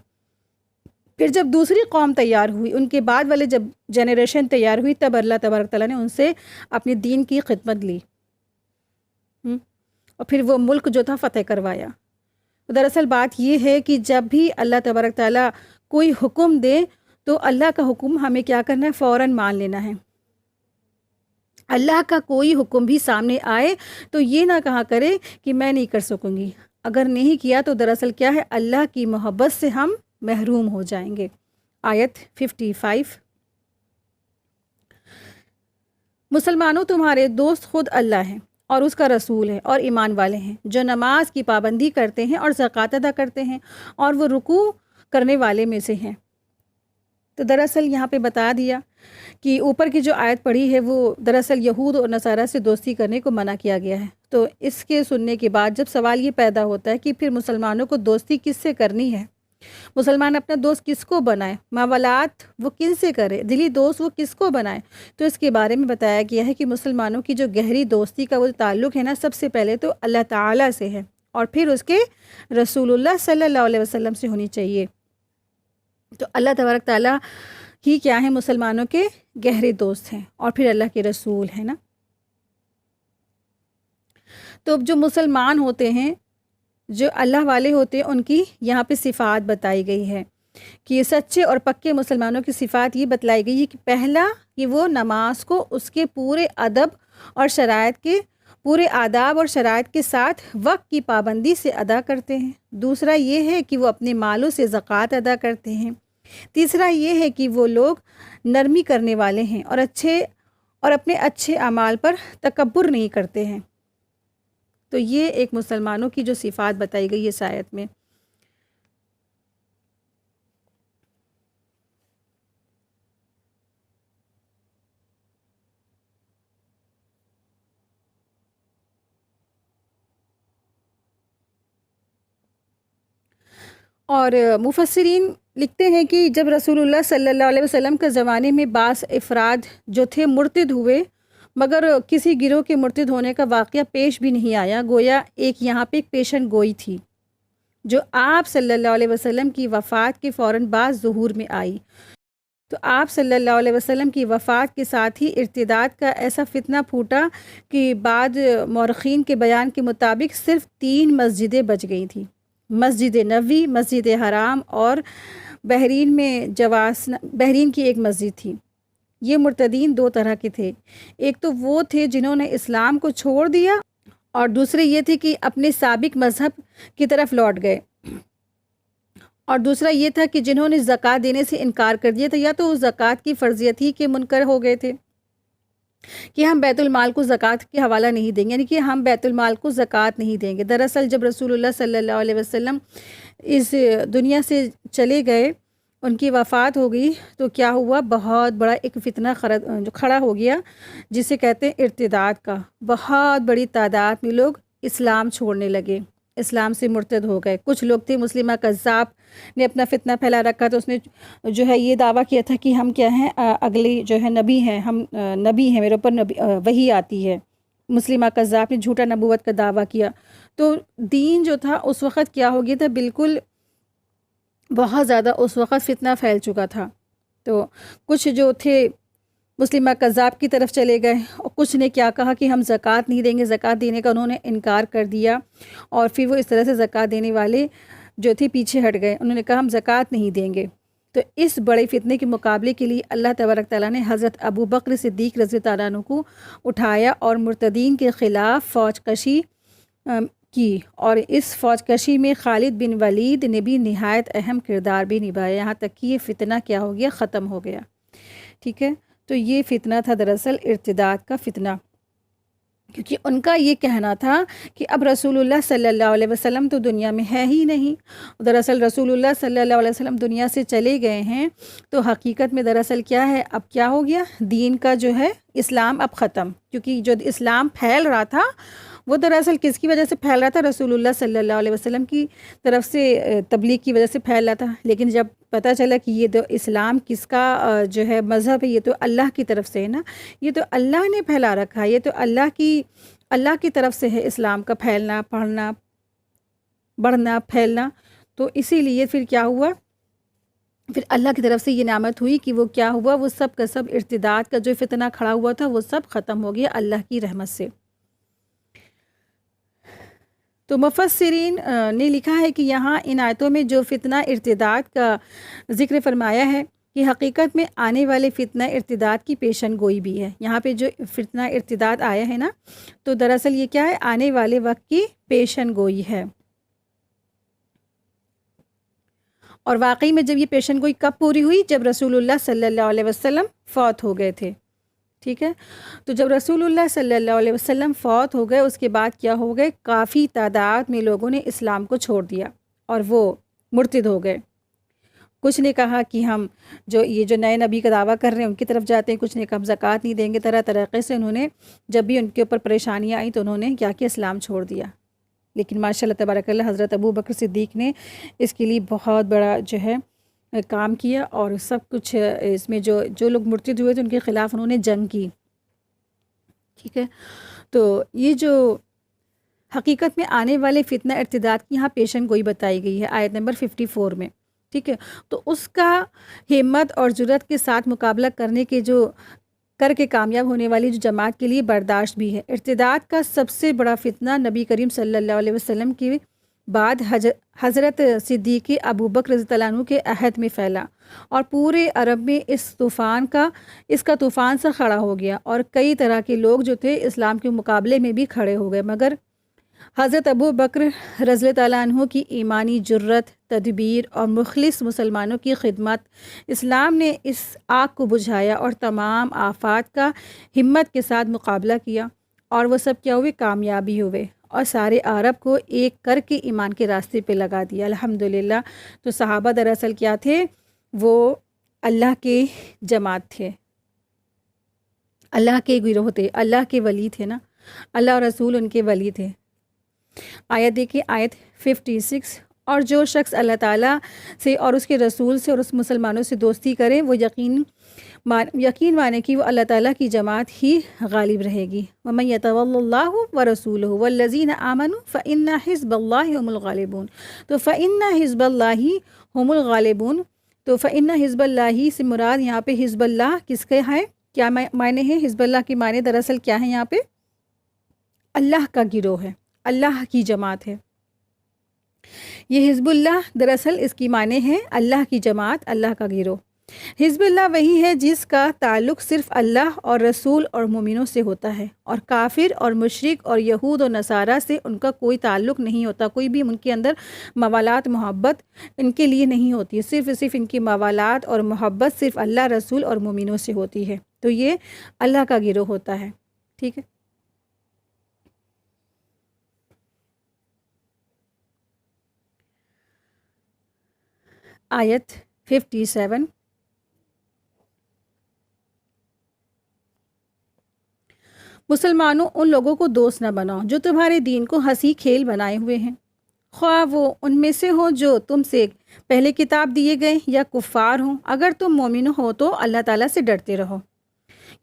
پھر جب دوسری قوم تیار ہوئی، ان کے بعد والے جب جنریشن تیار ہوئی، تب اللہ تبارک تعالیٰ نے ان سے اپنے دین کی خدمت لی، اور پھر وہ ملک جو تھا فتح کروایا۔ دراصل بات یہ ہے کہ جب بھی اللہ تبارک تعالیٰ کوئی حکم دے تو اللہ کا حکم ہمیں کیا کرنا ہے؟ فوراً مان لینا ہے۔ اللہ کا کوئی حکم بھی سامنے آئے تو یہ نہ کہا کرے کہ میں نہیں کر سکوں گی۔ اگر نہیں کیا تو دراصل کیا ہے؟ اللہ کی محبت سے ہم محروم ہو جائیں گے۔ آیت 55، مسلمانوں تمہارے دوست خود اللہ ہیں اور اس کا رسول ہے اور ایمان والے ہیں جو نماز کی پابندی کرتے ہیں اور زکوٰۃ ادا کرتے ہیں اور وہ رکوع کرنے والے میں سے ہیں۔ تو دراصل یہاں پہ بتا دیا کہ اوپر کی جو آیت پڑھی ہے وہ دراصل یہود اور نصارہ سے دوستی کرنے کو منع کیا گیا ہے۔ تو اس کے سننے کے بعد جب سوال یہ پیدا ہوتا ہے کہ پھر مسلمانوں کو دوستی کس سے کرنی ہے، مسلمان اپنا دوست کس کو بنائے، ماولات وہ کن سے کرے، دلی دوست وہ کس کو بنائے، تو اس کے بارے میں بتایا گیا ہے کہ مسلمانوں کی جو گہری دوستی کا وہ تعلق ہے نا، سب سے پہلے تو اللہ تعالیٰ سے ہے اور پھر اس کے رسول اللہ صلی اللہ علیہ وسلم سے ہونی چاہیے۔ تو اللہ تبارک تعالیٰ ہی کیا ہے؟ مسلمانوں کے گہرے دوست ہیں اور پھر اللہ کے رسول ہیں نا۔ تو جو مسلمان ہوتے ہیں، جو اللہ والے ہوتے ہیں، ان کی یہاں پہ صفات بتائی گئی ہے کہ سچے اور پکے مسلمانوں کی صفات یہ بتلائی گئی ہے کہ پہلا کہ وہ نماز کو اس کے پورے ادب اور شرائط کے پورے آداب اور شرائط کے ساتھ وقت کی پابندی سے ادا کرتے ہیں۔ دوسرا یہ ہے کہ وہ اپنے مالوں سے زکوٰۃ ادا کرتے ہیں۔ تیسرا یہ ہے کہ وہ لوگ نرمی کرنے والے ہیں اور اپنے اچھے اعمال پر تکبر نہیں کرتے ہیں۔ تو یہ ایک مسلمانوں کی جو صفات بتائی گئی ہے اس آیت میں۔ اور مفسرین لکھتے ہیں کہ جب رسول اللہ صلی اللہ علیہ وسلم کے زمانے میں بعض افراد جو تھے مرتد ہوئے، مگر کسی گروہ کے مرتد ہونے کا واقعہ پیش بھی نہیں آیا، گویا ایک یہاں پہ ایک پیشن گوئی تھی جو آپ صلی اللہ علیہ وسلم کی وفات کے فوراً بعد ظہور میں آئی۔ تو آپ صلی اللہ علیہ وسلم کی وفات کے ساتھ ہی ارتداد کا ایسا فتنہ پھوٹا کہ بعض مورخین کے بیان کے مطابق صرف 3 مسجدیں بچ گئی تھیں، مسجد نبوی، مسجد حرام اور بحرین کی ایک مسجد تھی۔ یہ مرتدین 2 طرح کے تھے، ایک تو وہ تھے جنہوں نے اسلام کو چھوڑ دیا اور دوسرے یہ تھے کہ اپنے سابق مذہب کی طرف لوٹ گئے، اور دوسرا یہ تھا کہ جنہوں نے زکوٰۃ دینے سے انکار کر دیا تھا، یا تو زکوٰۃ کی فرضیت ہی کے منکر ہو گئے تھے کہ ہم بیت المال کو زکوٰۃ کے حوالہ نہیں دیں گے، یعنی کہ ہم بیت المال کو زکوٰۃ نہیں دیں گے۔ دراصل جب رسول اللہ صلی اللہ علیہ وسلم اس دنیا سے چلے گئے، ان کی وفات ہو گئی، تو کیا ہوا؟ بہت بڑا ایک فتنہ کھڑا ہو گیا جسے کہتے ہیں ارتداد کا۔ بہت بڑی تعداد میں لوگ اسلام چھوڑنے لگے، اسلام سے مرتد ہو گئے۔ کچھ لوگ تھے، مسلمہ کذاب نے اپنا فتنہ پھیلا رکھا، تو اس نے جو ہے یہ دعویٰ کیا تھا کہ ہم کیا ہیں؟ اگلی جو ہے نبی ہیں، ہم نبی ہیں، میرے اوپر وحی آتی ہے۔ مسلمہ کذاب نے جھوٹا نبوت کا دعویٰ کیا۔ تو دین جو تھا اس وقت کیا ہو گیا تھا؟ بالکل بہت زیادہ اس وقت فتنہ پھیل چکا تھا۔ تو کچھ جو تھے مسلمہ کذاب کی طرف چلے گئے، اور کچھ نے کیا کہا کہ ہم زکوٰۃ نہیں دیں گے، زکوٰۃ دینے کا انہوں نے انکار کر دیا، اور پھر وہ اس طرح سے زکوٰۃ دینے والے جو تھے پیچھے ہٹ گئے، انہوں نے کہا ہم زکوٰۃ نہیں دیں گے۔ تو اس بڑے فتنے کے مقابلے کے لیے اللہ تبارک تعالیٰ نے حضرت ابو بکر صدیق رضی اللہ عنہ کو اٹھایا اور مرتدین کے خلاف فوج کشی کی، اور اس فوج کشی میں خالد بن ولید نے بھی نہایت اہم کردار بھی نبھایا، یہاں تک کہ یہ فتنہ کیا ہو گیا؟ ختم ہو گیا۔ ٹھیک ہے، تو یہ فتنہ تھا دراصل ارتداد کا فتنہ، کیونکہ ان کا یہ کہنا تھا کہ اب رسول اللہ صلی اللہ علیہ وسلم تو دنیا میں ہے ہی نہیں۔ دراصل رسول اللہ صلی اللہ علیہ وسلم دنیا سے چلے گئے ہیں، تو حقیقت میں دراصل کیا ہے؟ اب کیا ہو گیا؟ دین کا جو ہے اسلام اب ختم، کیونکہ جو اسلام پھیل رہا تھا وہ دراصل کس کی وجہ سے پھیل رہا تھا؟ رسول اللہ صلی اللہ علیہ وسلم کی طرف سے تبلیغ کی وجہ سے پھیل رہا تھا۔ لیکن جب پتہ چلا کہ یہ تو اسلام کس کا جو ہے مذہب ہے، یہ تو اللہ کی طرف سے ہے نا، یہ تو اللہ نے پھیلا رکھا ہے، یہ تو اللہ کی طرف سے ہے اسلام کا پھیلنا، پڑھنا، بڑھنا، پھیلنا۔ تو اسی لیے پھر کیا ہوا؟ پھر اللہ کی طرف سے یہ نعمت ہوئی کہ وہ کیا ہوا؟ وہ سب کا سب ارتداد کا جو فتنہ کھڑا ہوا تھا وہ سب ختم ہو گیا اللہ کی رحمت سے۔ تو مفسرین نے لکھا ہے کہ یہاں ان آیتوں میں جو فتنہ ارتداد کا ذکر فرمایا ہے کہ حقیقت میں آنے والے فتنہ ارتداد کی پیشن گوئی بھی ہے۔ یہاں پہ جو فتنہ ارتداد آیا ہے نا، تو دراصل یہ کیا ہے؟ آنے والے وقت کی پیشن گوئی ہے۔ اور واقعی میں جب یہ پیشن گوئی کب پوری ہوئی؟ جب رسول اللہ صلی اللہ علیہ وسلم فوت ہو گئے تھے، ٹھیک ہے؟ تو جب رسول اللہ صلی اللہ علیہ وسلم فوت ہو گئے، اس کے بعد کیا ہو گئے؟ کافی تعداد میں لوگوں نے اسلام کو چھوڑ دیا اور وہ مرتد ہو گئے۔ کچھ نے کہا کہ ہم جو نئے نبی کا دعویٰ کر رہے ہیں ان کی طرف جاتے ہیں، کچھ نے کہا ہم زکوٰۃ نہیں دیں گے۔ طرح طریقے سے انہوں نے، جب بھی ان کے اوپر پریشانیاں آئیں تو انہوں نے کیا کہ اسلام چھوڑ دیا۔ لیکن ماشاء اللہ تبارک اللہ، حضرت ابو بکر صدیق نے اس کے لیے بہت بڑا جو ہے کام کیا، اور سب کچھ اس میں جو لوگ مرتد ہوئے تھے ان کے خلاف انہوں نے جنگ کی، ٹھیک ہے؟ تو یہ جو حقیقت میں آنے والے فتنہ ارتداد کی یہاں پیشن گوئی بتائی گئی ہے آیت نمبر 54 میں، ٹھیک ہے؟ تو اس کا ہمت اور جرات کے ساتھ مقابلہ کرنے کے کر کے کامیاب ہونے والی جو جماعت کے لیے برداشت بھی ہے۔ ارتداد کا سب سے بڑا فتنہ نبی کریم صلی اللہ علیہ وسلم کے بعد حضرت صدیق ابو بکر رضی اللہ عنہ کے عہد میں پھیلا، اور پورے عرب میں اس کا طوفان سا کھڑا ہو گیا، اور کئی طرح کے لوگ جو تھے اسلام کے مقابلے میں بھی کھڑے ہو گئے، مگر حضرت ابو بکر رضی اللہ عنہ کی ایمانی جرت، تدبیر اور مخلص مسلمانوں کی خدمت، اسلام نے اس آگ کو بجھایا اور تمام آفات کا ہمت کے ساتھ مقابلہ کیا، اور وہ سب کیا ہوئے؟ کامیابی ہوئے، اور سارے عرب کو ایک کر کے ایمان کے راستے پہ لگا دیا، الحمدللہ۔ تو صحابہ دراصل کیا تھے؟ وہ اللہ کے جماعت تھے، اللہ کے گروہ تھے، اللہ کے ولی تھے نا، اللہ اور رسول ان کے ولی تھے۔ آیت دیکھیے، آیت 56، اور جو شخص اللہ تعالیٰ سے اور اس کے رسول سے اور اس مسلمانوں سے دوستی کرے، وہ یقین مانے کہ وہ اللہ تعالیٰ کی جماعت ہی غالب رہے گی۔ وَمَن يَتَوَلَّ اللَّهُ وَرَسُولُهُ وَالَّذِينَ آمَنُوا فَإِنَّ حِزْبَ اللَّهِ هُمُ الْغَالِبُونَ۔ تو فَإِنَّ حِزْبَ اللَّهِ هُمُ الْغَالِبُونَ، تو فَإِنَّ حِزْبَ اللَّهِ سے مراد یہاں پہ حزب اللہ کس کے ہے؟ کیا معنی ہے حزب اللہ کے معنی؟ دراصل کیا ہے یہاں پہ؟ اللہ کا گروہ ہے، اللہ کی جماعت ہے۔ یہ حزب اللہ دراصل اس کی معنی ہے اللہ کی جماعت، اللہ کا گروہ۔ حزب اللہ وہی ہے جس کا تعلق صرف اللہ اور رسول اور مومنوں سے ہوتا ہے، اور کافر اور مشرک اور یہود و نصارہ سے ان کا کوئی تعلق نہیں ہوتا، کوئی بھی ان کے اندر موالات محبت ان کے لیے نہیں ہوتی، صرف ان کی موالات اور محبت صرف اللہ، رسول اور مومنوں سے ہوتی ہے۔ تو یہ اللہ کا گروہ ہوتا ہے، ٹھیک ہے؟ آیت 57، مسلمانوں ان لوگوں کو دوست نہ بناؤ جو تمہارے دین کو ہنسی کھیل بنائے ہوئے ہیں، خواہ وہ ان میں سے ہوں جو تم سے پہلے کتاب دیے گئے یا کفار ہوں، اگر تم مومن ہو تو اللہ تعالیٰ سے ڈرتے رہو۔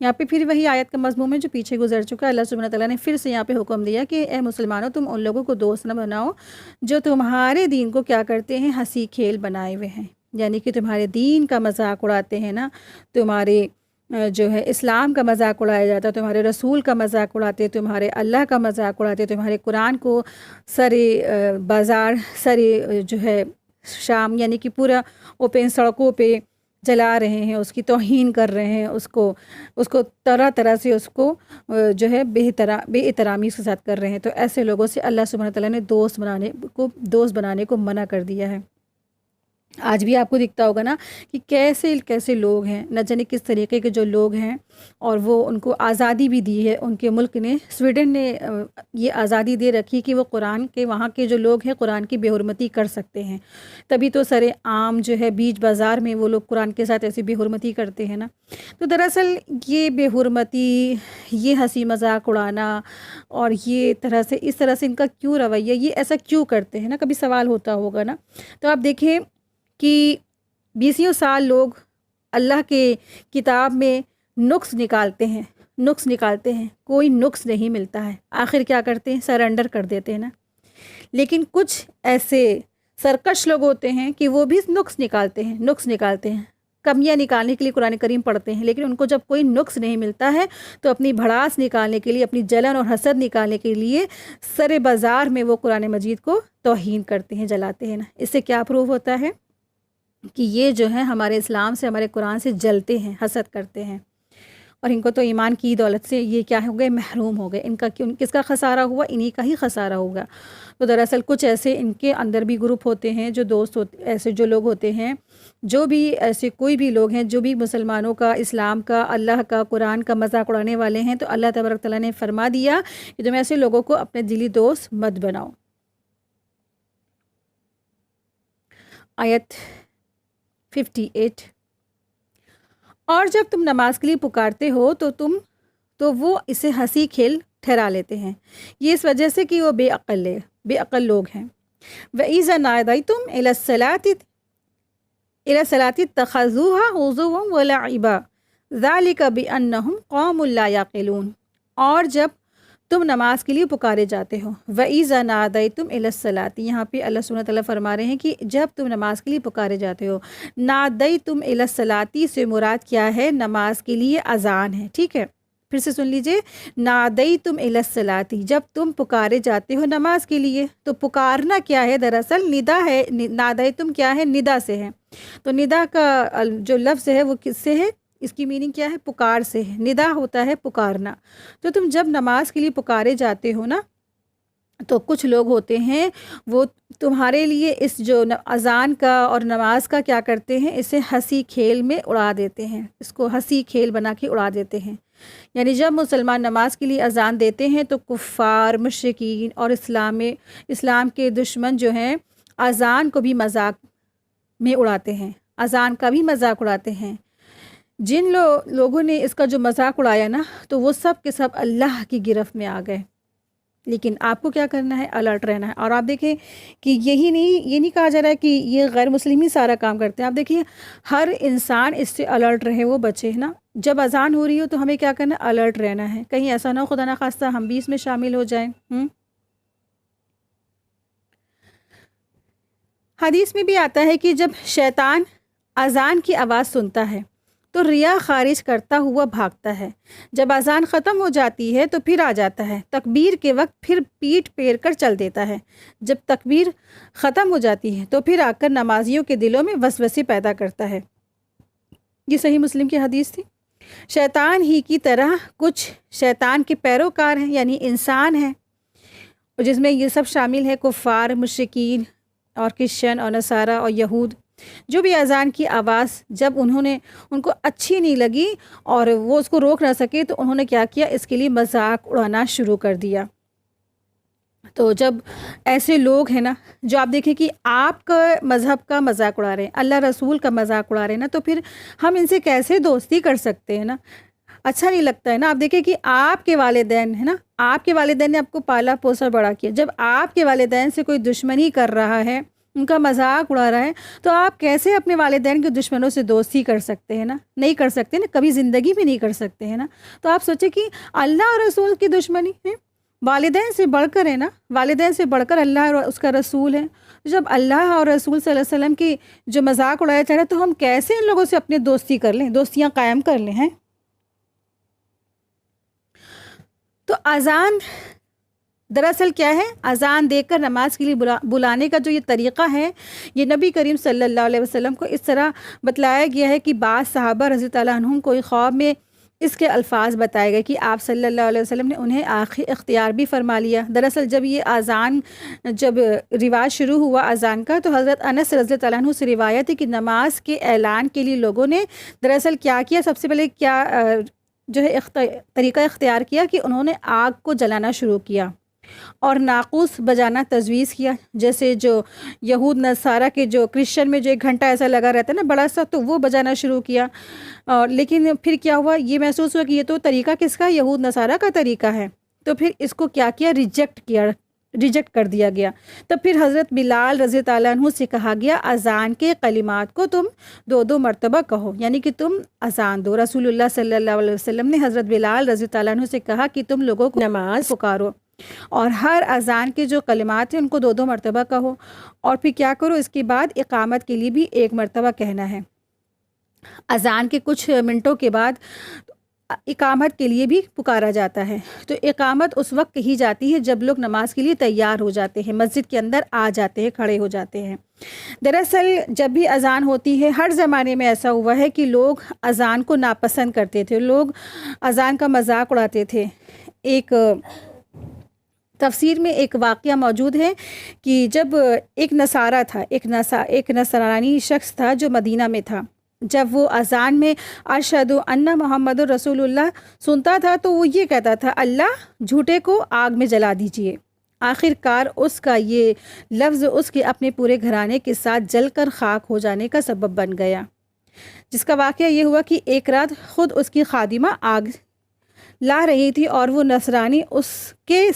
یہاں پہ پھر وہی آیت کا مضمون ہے جو پیچھے گزر چکا ہے۔ اللہ سبحانہ تعالیٰ نے پھر سے یہاں پہ حکم دیا کہ اے مسلمانوں، تم ان لوگوں کو دوست نہ بناؤ جو تمہارے دین کو کیا کرتے ہیں؟ ہنسی کھیل بنائے ہوئے ہیں، یعنی کہ تمہارے دین کا مذاق اڑاتے ہیں نا، تمہارے جو ہے اسلام کا مذاق اڑایا جاتا ہے، تمہارے رسول کا مذاق اڑاتے، تمہارے اللہ کا مذاق اڑاتے، تمہارے قرآن کو سرے بازار، سرے جو ہے شام، یعنی کہ پورا اوپن سڑکوں پہ جلا رہے ہیں، اس کی توہین کر رہے ہیں، اس کو طرح طرح سے اس کو جو ہے بے احترامی کے ساتھ کر رہے ہیں۔ تو ایسے لوگوں سے اللہ سبحانہ تعالیٰ نے دوست بنانے کو منع کر دیا ہے۔ آج بھی آپ کو دکھتا ہوگا نا کہ کیسے لوگ ہیں، نہ جانے کس طریقے کے جو لوگ ہیں، اور وہ ان کو آزادی بھی دی ہے ان کے ملک نے، سویڈن نے یہ آزادی دے رکھی کہ وہ قرآن کے، وہاں کے جو لوگ ہیں قرآن کی بے حرمتی کر سکتے ہیں، تبھی تو سر عام جو ہے بیچ بازار میں وہ لوگ قرآن کے ساتھ ایسی بے حرمتی کرتے ہیں نا۔ تو دراصل یہ بے حرمتی، یہ ہنسی مذاق اڑانا، اور یہ اس طرح سے ان کا کیوں رویہ، یہ ایسا کیوں کرتے ہیں نا، کبھی سوال ہوتا ہوگا نا۔ تو آپ دیکھیں کہ 20 سال لوگ اللہ کے کتاب میں نقص نکالتے ہیں، کوئی نقص نہیں ملتا ہے، آخر کیا کرتے ہیں؟ سرنڈر کر دیتے ہیں نا۔ لیکن کچھ ایسے سرکش لوگ ہوتے ہیں کہ وہ بھی نقص نکالتے ہیں، کمیاں نکالنے کے لیے قرآن کریم پڑھتے ہیں، لیکن ان کو جب کوئی نقص نہیں ملتا ہے تو اپنی بھڑاس نکالنے کے لیے، اپنی جلن اور حسد نکالنے کے لیے سر بازار میں وہ قرآن مجید کو توہین کرتے ہیں، جلاتے ہیں نا۔ اس سے کیا پروف ہوتا ہے کہ یہ جو ہے ہمارے اسلام سے، ہمارے قرآن سے جلتے ہیں، حسد کرتے ہیں، اور ان کو تو ایمان کی دولت سے یہ کیا ہو گئے، محروم ہو گئے۔ ان کا کس کا خسارہ ہوا؟ انہی کا ہی خسارہ ہوگا۔ تو دراصل کچھ ایسے ان کے اندر بھی گروپ ہوتے ہیں، جو دوست ہوتے، ایسے جو لوگ ہوتے ہیں، جو بھی ایسے کوئی بھی لوگ ہیں جو بھی مسلمانوں کا، اسلام کا، اللہ کا، قرآن کا مذاق اڑانے والے ہیں، تو اللہ تبارک تعالیٰ نے فرما دیا کہ تم ایسے لوگوں کو اپنے دلی دوست مت بناؤ۔ آیت 58، اور جب تم نماز کے لیے پکارتے ہو تو وہ اسے ہنسی کھیل ٹھہرا لیتے ہیں، یہ اس وجہ سے کہ وہ بے عقل لوگ ہیں۔ وَإِذَا نَادَيْتُمْ إِلَى الصَّلَاةِ اتَّخَذُوهَا هُزُوًا وَلَعِبًا ذَلِكَ بِأَنَّهُمْ قَوْمٌ لَا يَعْقِلُونَ، اور جب تم نماز کے لیے پکارے جاتے ہو، وَإِذَا نَادَيْتُمْ إِلَى الصَّلَاةِ، یہاں پہ اللہ سبحانہ وتعالیٰ فرما رہے ہیں کہ جب تم نماز کے لیے پکارے جاتے ہو، نَادَيْتُمْ إِلَى الصَّلَاةِ سے مراد کیا ہے؟ نماز کے لیے اذان ہے، ٹھیک ہے؟ پھر سے سن لیجئے، نَادَيْتُمْ إِلَى الصَّلَاةِ، جب تم پکارے جاتے ہو نماز کے لیے، تو پکارنا کیا ہے؟ دراصل ندا ہے۔ نَادَيْتُمْ کیا ہے؟ ندا سے ہے۔ تو ندا کا جو لفظ ہے وہ کس سے ہے؟ اس کی میننگ کیا ہے؟ پکار سے ہے۔ ندا ہوتا ہے پکارنا۔ تو تم جب نماز کے لیے پکارے جاتے ہو نا، تو کچھ لوگ ہوتے ہیں وہ تمہارے لیے اس جو اذان کا اور نماز کا کیا کرتے ہیں؟ اسے ہنسی کھیل میں اڑا دیتے ہیں، اس کو ہنسی کھیل بنا کے اڑا دیتے ہیں۔ یعنی جب مسلمان نماز کے لیے اذان دیتے ہیں تو کفار، مشرکین اور اسلام کے دشمن جو ہیں اذان کو بھی مذاق میں اڑاتے ہیں، اذان کا بھی مذاق اڑاتے ہیں۔ جن لوگوں نے اس کا جو مذاق اڑایا نا، تو وہ سب کے سب اللہ کی گرفت میں آ گئے۔ لیکن آپ کو کیا کرنا ہے؟ الرٹ رہنا ہے۔ اور آپ دیکھیں کہ یہ نہیں کہا جا رہا ہے کہ یہ غیر مسلم ہی سارا کام کرتے ہیں۔ آپ دیکھیں ہر انسان اس سے الرٹ رہے، وہ بچے نا۔ جب اذان ہو رہی ہو تو ہمیں کیا کرنا ہے؟ الرٹ رہنا ہے، کہیں ایسا نہ ہو خدا نخواستہ ہم بھی اس میں شامل ہو جائیں۔ حدیث میں بھی آتا ہے کہ جب شیطان اذان کی آواز سنتا ہے تو ریا خارج کرتا ہوا بھاگتا ہے، جب اذان ختم ہو جاتی ہے تو پھر آ جاتا ہے، تکبیر کے وقت پھر پیٹ پھیر کر چل دیتا ہے، جب تکبیر ختم ہو جاتی ہے تو پھر آ کر نمازیوں کے دلوں میں وسوسے پیدا کرتا ہے۔ یہ صحیح مسلم کی حدیث تھی۔ شیطان ہی کی طرح کچھ شیطان کے پیروکار ہیں، یعنی انسان ہیں، جس میں یہ سب شامل ہے کفار، مشرکین اور کرسچن اور نصارہ اور یہود، جو بھی اذان کی آواز جب ان کو اچھی نہیں لگی اور وہ اس کو روک نہ سکے تو انہوں نے کیا کیا؟ اس کے لیے مذاق اڑانا شروع کر دیا۔ تو جب ایسے لوگ ہیں نا، جو آپ دیکھیں کہ آپ کا مذہب کا مذاق اڑا رہے ہیں، اللہ رسول کا مذاق اڑا رہے ہیں نا، تو پھر ہم ان سے کیسے دوستی کر سکتے ہیں نا؟ اچھا نہیں لگتا ہے نا۔ آپ دیکھیں کہ آپ کے والدین ہے نا، آپ کے والدین نے آپ کو پالا پوسا بڑا کیا، جب آپ کے والدین سے کوئی دشمنی کر رہا ہے، ان کا مذاق اڑا رہا ہے، تو آپ کیسے اپنے والدین کے دشمنوں سے دوستی کر سکتے ہیں نا؟ نہیں کر سکتے نا، کبھی زندگی میں نہیں کر سکتے ہیں نا۔ تو آپ سوچیں کہ اللہ اور رسول کی دشمنی ہے، والدین سے بڑھ کر ہے نا، والدین سے بڑھ کر اللہ اور اس کا رسول ہے۔ جب اللہ اور رسول صلی اللہ علیہ وسلم کی جو مذاق اڑایا جا رہا ہے تو ہم کیسے ان لوگوں سے اپنی دوستی کر لیں، دوستیاں قائم کر لیں ہیں؟ تو اذان دراصل کیا ہے؟ اذان دے کر نماز کے لیے بلانے کا جو یہ طریقہ ہے، یہ نبی کریم صلی اللہ علیہ وسلم کو اس طرح بتلایا گیا ہے کہ بعض صحابہ رضی اللہ عنہم کو خواب میں اس کے الفاظ بتائے گئے کہ آپ صلی اللہ علیہ وسلم نے انہیں آخری اختیار بھی فرما لیا۔ دراصل جب یہ اذان جب رواج شروع ہوا اذان کا، تو حضرت انس رضی اللہ عنہ سے روایت ہے کہ نماز کے اعلان کے لیے لوگوں نے دراصل کیا کیا؟ سب سے پہلے کیا جو ہے طریقہ اختیار کیا کہ انہوں نے آگ کو جلانا شروع کیا اور ناقوس بجانا تجویز کیا، جیسے جو یہود نصارہ کے جو کرسچن میں جو ایک گھنٹہ ایسا لگا رہتا ہے نا بڑا سا، تو وہ بجانا شروع کیا۔ اور لیکن پھر کیا ہوا؟ یہ محسوس ہوا کہ یہ تو طریقہ کس کا؟ یہود نصارہ کا طریقہ ہے، تو پھر اس کو کیا کیا؟ ریجیکٹ کر دیا گیا۔ تو پھر حضرت بلال رضی اللہ عنہ سے کہا گیا اذان کے کلمات کو تم 2 مرتبہ کہو، یعنی کہ تم اذان دو۔ رسول اللہ صلی اللہ علیہ وسلم نے حضرت بلال رضی اللہ عنہ سے کہا کہ تم لوگوں کو نماز پکارو اور ہر اذان کے جو کلمات ہیں ان کو 2 مرتبہ کہو، اور پھر کیا کرو؟ اس کے بعد اقامت کے لیے بھی 1 مرتبہ کہنا ہے۔ اذان کے کچھ منٹوں کے بعد اقامت کے لیے بھی پکارا جاتا ہے۔ تو اقامت اس وقت کہی جاتی ہے جب لوگ نماز کے لیے تیار ہو جاتے ہیں، مسجد کے اندر آ جاتے ہیں، کھڑے ہو جاتے ہیں۔ دراصل جب بھی اذان ہوتی ہے، ہر زمانے میں ایسا ہوا ہے کہ لوگ اذان کو ناپسند کرتے تھے، لوگ اذان کا مذاق اڑاتے تھے۔ ایک تفسیر میں ایک واقعہ موجود ہے کہ جب ایک نصارہ تھا، ایک نصرانی شخص تھا جو مدینہ میں تھا، جب وہ اذان میں اشہد ان محمد رسول اللہ سنتا تھا تو وہ یہ کہتا تھا، اللہ جھوٹے کو آگ میں جلا دیجئے۔ آخر کار اس کا یہ لفظ اس کے اپنے پورے گھرانے کے ساتھ جل کر خاک ہو جانے کا سبب بن گیا، جس کا واقعہ یہ ہوا کہ ایک رات خود اس کی خادمہ آگ لا رہی تھی اور وہ نصرانی اس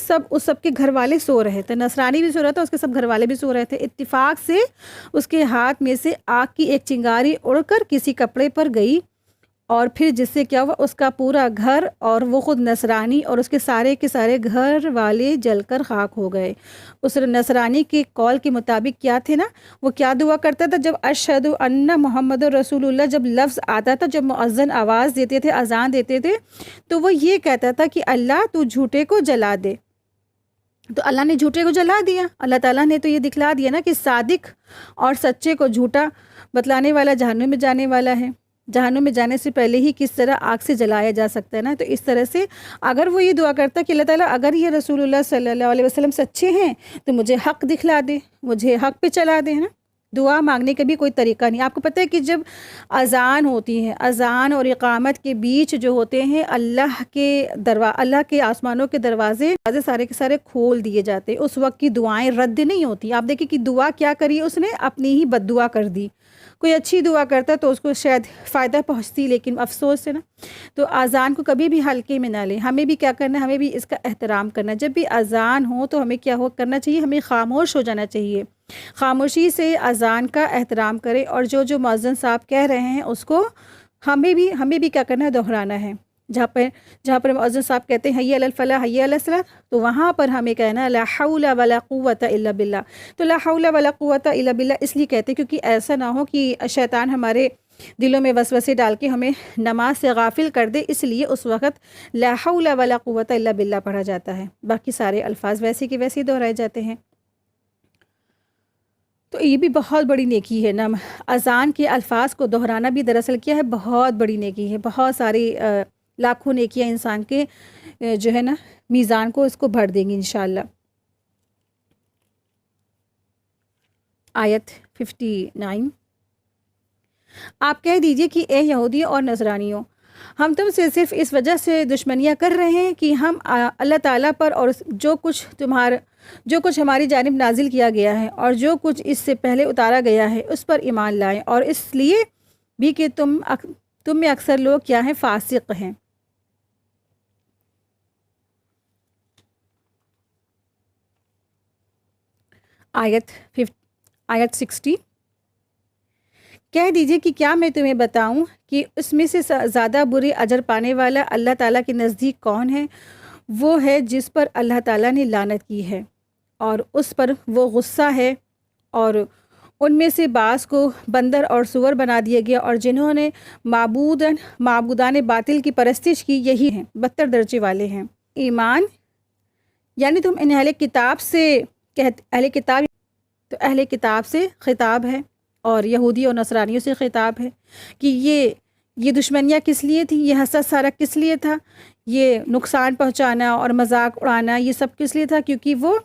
سب کے گھر والے سو رہے تھے، نصرانی بھی سو رہا تھا، اس کے سب گھر والے بھی سو رہے تھے۔ اتفاق سے اس کے ہاتھ میں سے آگ کی ایک چنگاری اڑ کر کسی کپڑے پر گئی، اور پھر جس سے کیا ہوا، اس کا پورا گھر اور وہ خود نصرانی اور اس کے سارے گھر والے جل کر خاک ہو گئے۔ اس نصرانی کے قول کے مطابق کیا تھے نا، وہ کیا دعا کرتا تھا؟ جب اشہد ان محمد رسول اللہ جب لفظ آتا تھا، جب مؤذن آواز دیتے تھے، اذان دیتے تھے، تو وہ یہ کہتا تھا کہ اللہ تو جھوٹے کو جلا دے۔ تو اللہ نے جھوٹے کو جلا دیا۔ اللہ تعالیٰ نے تو یہ دکھلا دیا نا کہ صادق اور سچے کو جھوٹا بتلانے والا جہنم میں جانے والا ہے۔ جہنم میں جانے سے پہلے ہی کس طرح آگ سے جلایا جا سکتا ہے نا۔ تو اس طرح سے اگر وہ یہ دعا کرتا کہ اللہ تعالیٰ اگر یہ رسول اللہ صلی اللہ علیہ وسلم سچے ہیں تو مجھے حق دکھلا دے، مجھے حق پہ چلا دے، ہے نا۔ دعا مانگنے کا بھی کوئی طریقہ نہیں۔ آپ کو پتہ ہے کہ جب اذان ہوتی ہے، اذان اور اقامت کے بیچ جو ہوتے ہیں، اللہ کے آسمانوں کے دروازے سارے کے سارے کھول دیے جاتے ہیں۔ اس وقت کی دعائیں رد نہیں ہوتی۔ آپ دیکھیں کہ دعا کیا کری اس نے، اپنی ہی بد دعا کر دی۔ کوئی اچھی دعا کرتا تو اس کو شاید فائدہ پہنچتی، لیکن افسوس ہے نا۔ تو اذان کو کبھی بھی ہلکے میں نہ لیں۔ ہمیں بھی کیا کرنا ہے، ہمیں بھی اس کا احترام کرنا ہے۔ جب بھی اذان ہو تو ہمیں کیا کرنا چاہیے، ہمیں خاموش ہو جانا چاہیے، خاموشی سے اذان کا احترام کرے، اور جو مؤذن صاحب کہہ رہے ہیں اس کو ہمیں بھی کیا کرنا ہے، دہرانا ہے۔ جہاں پر مؤذن صاحب کہتے ہیں حی علی الفلاح حی علی الصلاۃ، تو وہاں پر ہمیں کہنا ہے لا حول ولا قوت الا باللہ۔ تو لا حول ولا قوت الا باللہ اس لیے کہتے ہیں کیونکہ ایسا نہ ہو کہ شیطان ہمارے دلوں میں وسوسے ڈال کے ہمیں نماز سے غافل کر دے، اس لیے اس وقت لا حول ولا قوت الا باللہ پڑھا جاتا ہے، باقی سارے الفاظ ویسے کے ویسے ہی دہرائے جاتے ہیں۔ تو یہ بھی بہت بڑی نیکی ہے نا، اذان کے الفاظ کو دہرانا بھی دراصل کیا ہے، بہت بڑی نیکی ہے۔ بہت ساری لاکھوں نیکیاں انسان کے جو ہے نا میزان کو اس کو بھر دیں گی انشاءاللہ۔ آیت 59، آپ کہہ دیجئے کہ اے یہودیوں اور نصرانیوں، ہم تم سے صرف اس وجہ سے دشمنیاں کر رہے ہیں کہ ہم اللہ تعالیٰ پر اور جو کچھ ہماری جانب نازل کیا گیا ہے اور جو کچھ اس سے پہلے اتارا گیا ہے اس پر ایمان لائیں، اور اس لیے بھی کہ تم میں اکثر لوگ کیا ہیں، فاسق ہیں۔ آیت 60، کہہ دیجئے کہ کیا میں تمہیں بتاؤں کہ اس میں سے زیادہ برے اجر پانے والا اللہ تعالیٰ کے نزدیک کون ہے؟ وہ ہے جس پر اللہ تعالیٰ نے لعنت کی ہے اور اس پر وہ غصہ ہے، اور ان میں سے بعض کو بندر اور سور بنا دیا گیا، اور جنہوں نے معبودان باطل کی پرستش کی یہی ہیں، بدتر درجے والے ہیں۔ ایمان یعنی تم ان اہل کتاب سے خطاب ہے، اور یہودی اور نصرانیوں سے خطاب ہے کہ یہ دشمنیاں کس لیے تھیں، یہ حسد سارا کس لیے تھا، یہ نقصان پہنچانا اور مذاق اڑانا یہ سب کس لیے تھا؟ کیونکہ وہ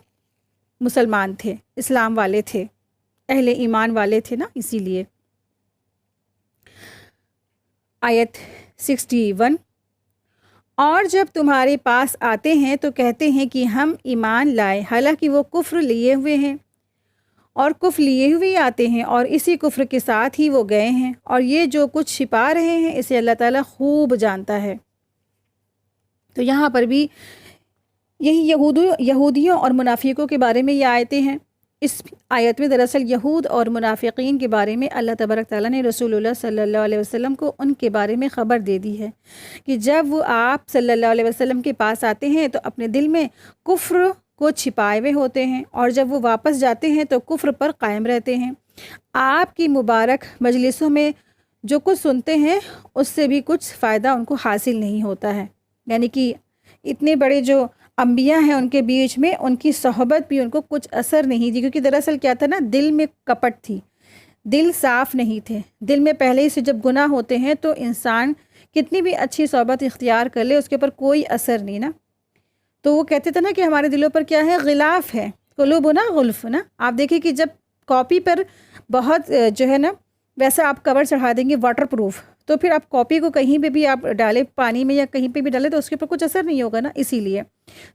مسلمان تھے، اسلام والے تھے، اہل ایمان والے تھے نا، اسی لیے۔ آیت 61، اور جب تمہارے پاس آتے ہیں تو کہتے ہیں کہ ہم ایمان لائے، حالانکہ وہ کفر لیے ہوئے ہیں، اور کفر لیے ہوئے آتے ہیں اور اسی کفر کے ساتھ ہی وہ گئے ہیں، اور یہ جو کچھ چھپا رہے ہیں اسے اللہ تعالیٰ خوب جانتا ہے۔ تو یہاں پر بھی یہی یہودیوں اور منافقوں کے بارے میں یہ آیتیں ہیں۔ اس آیت میں دراصل یہود اور منافقین کے بارے میں اللہ تبارک تعالیٰ نے رسول اللہ صلی اللہ علیہ وسلم کو ان کے بارے میں خبر دے دی ہے کہ جب وہ آپ صلی اللہ علیہ وسلم کے پاس آتے ہیں تو اپنے دل میں کفر کو چھپائے ہوئے ہوتے ہیں، اور جب وہ واپس جاتے ہیں تو کفر پر قائم رہتے ہیں۔ آپ کی مبارک مجلسوں میں جو کچھ سنتے ہیں اس سے بھی کچھ فائدہ ان کو حاصل نہیں ہوتا ہے. یعنی کہ اتنے بڑے جو انبیاء ہیں ان کے بیچ میں ان کی صحبت بھی ان کو کچھ اثر نہیں دی، کیونکہ دراصل کیا تھا نا، دل میں کپٹ تھی، دل صاف نہیں تھے. دل میں پہلے ہی سے جب گناہ ہوتے ہیں تو انسان کتنی بھی اچھی صحبت اختیار کر لے اس کے اوپر کوئی اثر نہیں نا. تو وہ کہتے تھے نا کہ ہمارے دلوں پر کیا ہے، غلاف ہے، قلوبنا غلف نا. آپ دیکھیں کہ جب کاپی پر بہت جو ہے نا، ویسا آپ کور چڑھا دیں گے واٹر پروف، تو پھر آپ کاپی کو کہیں پہ بھی آپ ڈالیں، پانی میں یا کہیں پہ بھی ڈالیں تو اس کے اوپر کچھ اثر نہیں ہوگا نا. اسی لیے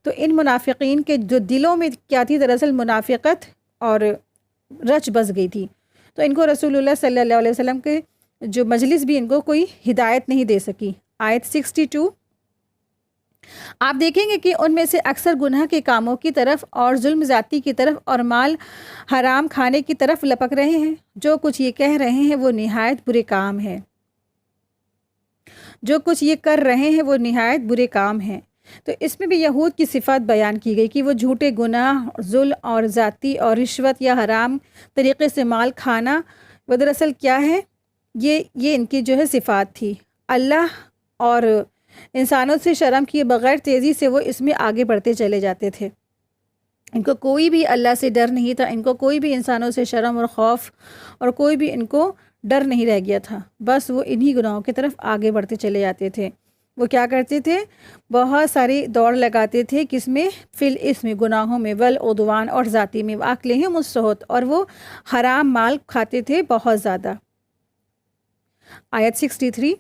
تو ان منافقین کے جو دلوں میں کیا تھی، دراصل منافقت اور رچ بس گئی تھی. تو ان کو رسول اللہ صلی اللہ علیہ وسلم کے جو مجلس بھی ان کو کوئی ہدایت نہیں دے سکی. آیت 62 آپ دیکھیں گے کہ ان میں سے اکثر گناہ کے کاموں کی طرف اور ظلم زیادتی کی طرف اور مال حرام کھانے کی طرف لپک رہے ہیں. جو کچھ یہ کہہ رہے ہیں وہ نہایت برے کام ہے. جو کچھ یہ کر رہے ہیں وہ نہایت برے کام ہیں. تو اس میں بھی یہود کی صفات بیان کی گئی کہ وہ جھوٹے گناہ، ظلم اور زیادتی اور رشوت یا حرام طریقے سے مال کھانا، وہ دراصل کیا ہے، یہ ان کی جو ہے صفات تھی. اللہ اور انسانوں سے شرم کیے بغیر تیزی سے وہ اس میں آگے بڑھتے چلے جاتے تھے. ان کو کوئی بھی اللہ سے ڈر نہیں تھا، ان کو کوئی بھی انسانوں سے شرم اور خوف اور کوئی بھی ان کو ڈر نہیں رہ گیا تھا. بس وہ انہی گناہوں کی طرف آگے بڑھتے چلے جاتے تھے. وہ کیا کرتے تھے، بہت ساری دوڑ لگاتے تھے، کس میں، فی الاسم گناہوں میں، والعدوان اور ذاتی میں، واکلہم السحت اور وہ حرام مال کھاتے تھے بہت زیادہ. آیت 63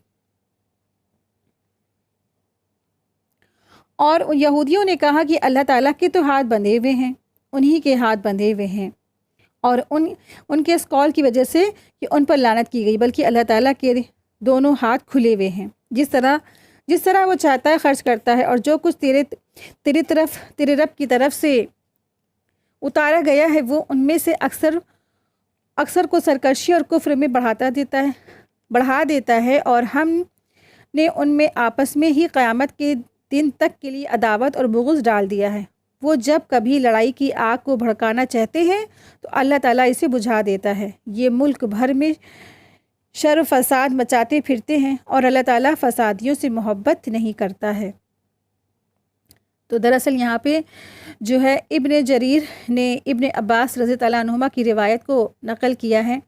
اور یہودیوں نے کہا کہ اللہ تعالیٰ کے تو ہاتھ بندھے ہوئے ہیں، انہی کے ہاتھ بندھے ہوئے ہیں، اور ان کے اس قول کی وجہ سے کہ ان پر لعنت کی گئی، بلکہ اللہ تعالیٰ کے دونوں ہاتھ کھلے ہوئے ہیں، جس طرح وہ چاہتا ہے خرچ کرتا ہے، اور جو کچھ تیرے رب کی طرف سے اتارا گیا ہے وہ ان میں سے اکثر کو سرکشی اور کفر میں بڑھا دیتا ہے، اور ہم نے ان میں آپس میں ہی قیامت کے دن تک کے لیے عداوت اور بغض ڈال دیا ہے. وہ جب کبھی لڑائی کی آگ کو بھڑکانا چاہتے ہیں تو اللہ تعالیٰ اسے بجھا دیتا ہے. یہ ملک بھر میں شر و فساد مچاتے پھرتے ہیں اور اللہ تعالیٰ فسادیوں سے محبت نہیں کرتا ہے. تو دراصل یہاں پہ جو ہے ابن جریر نے ابن عباس رضی اللہ عنہما کی روایت کو نقل کیا ہے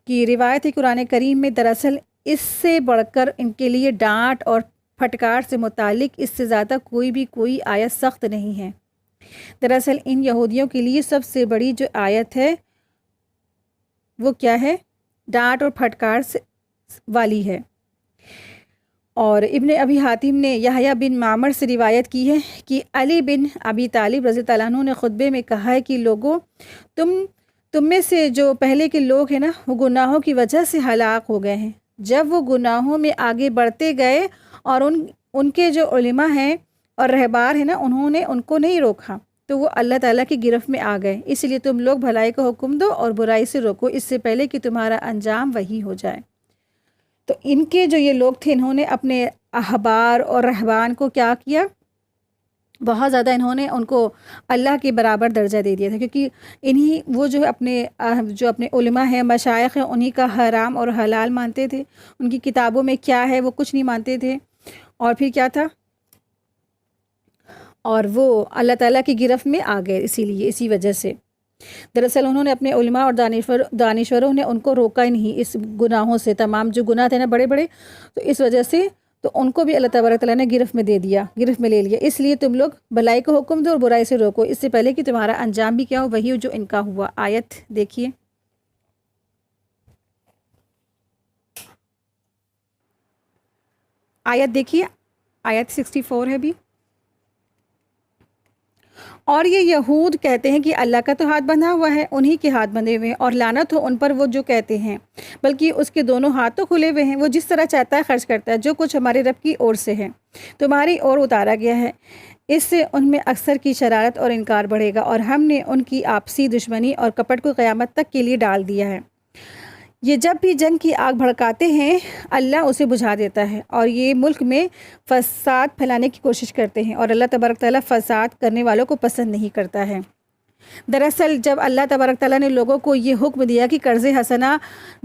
کہ روایت قرآن کریم میں دراصل اس سے بڑھ کر ان کے لیے ڈانٹ اور پھٹکار سے متعلق اس سے زیادہ کوئی آیت سخت نہیں ہے. دراصل ان یہودیوں کے لیے سب سے بڑی جو آیت ہے وہ کیا ہے، ڈانٹ اور پھٹکار والی ہے. اور ابن ابی حاتم نے یحییٰ بن معمر سے روایت کی ہے کہ علی بن ابی طالب رضی اللہ عنہ نے خطبے میں کہا ہے کہ لوگوں، تم میں سے جو پہلے کے لوگ ہیں نا، وہ گناہوں کی وجہ سے ہلاک ہو گئے ہیں. جب وہ گناہوں میں آگے بڑھتے گئے اور ان کے جو علماء ہیں اور رہبار ہیں نا، انہوں نے ان کو نہیں روکا تو وہ اللہ تعالیٰ کی گرفت میں آ گئے. اس لیے تم لوگ بھلائی کا حکم دو اور برائی سے روکو، اس سے پہلے کہ تمہارا انجام وہی ہو جائے. تو ان کے جو یہ لوگ تھے، انہوں نے اپنے احبار اور رہبان کو کیا کیا، بہت زیادہ انہوں نے ان کو اللہ کے برابر درجہ دے دیا تھا، کیونکہ وہ جو اپنے علماء ہیں، مشائخ ہیں، انہی کا حرام اور حلال مانتے تھے. ان کی کتابوں میں کیا ہے وہ کچھ نہیں مانتے تھے. اور پھر کیا تھا، اور وہ اللہ تعالیٰ کی گرفت میں آ گئے. اسی وجہ سے دراصل انہوں نے اپنے علماء اور دانشوروں نے ان کو روکا ہی نہیں اس گناہوں سے. تمام جو گناہ تھے نا بڑے بڑے، تو اس وجہ سے تو ان کو بھی اللہ تبارک تعالیٰ نے گرفت میں لے لیا. اس لیے تم لوگ بھلائی کو حکم دو اور برائی سے روکو، اس سے پہلے کہ تمہارا انجام بھی کیا ہو، وہی جو ان کا ہوا. آیت دیکھیے، آیت 64 ہے بھی. اور یہ یہود کہتے ہیں کہ اللہ کا تو ہاتھ بندھا ہوا ہے، انہی کے ہاتھ بندھے ہوئے ہیں، اور لعنت ہو ان پر وہ جو کہتے ہیں، بلکہ اس کے دونوں ہاتھ تو کھلے ہوئے ہیں. وہ جس طرح چاہتا ہے خرچ کرتا ہے، جو کچھ ہمارے رب کی اور سے ہے تمہاری اور اتارا گیا ہے. اس سے ان میں اکثر کی شرارت اور انکار بڑھے گا، اور ہم نے ان کی آپسی دشمنی اور کپٹ کو قیامت تک کے لیے ڈال دیا ہے. یہ جب بھی جنگ کی آگ بھڑکاتے ہیں اللہ اسے بجھا دیتا ہے، اور یہ ملک میں فساد پھیلانے کی کوشش کرتے ہیں، اور اللہ تبارک تعالیٰ فساد کرنے والوں کو پسند نہیں کرتا ہے. دراصل جب اللہ تبارک تعالیٰ نے لوگوں کو یہ حکم دیا کہ قرض حسنہ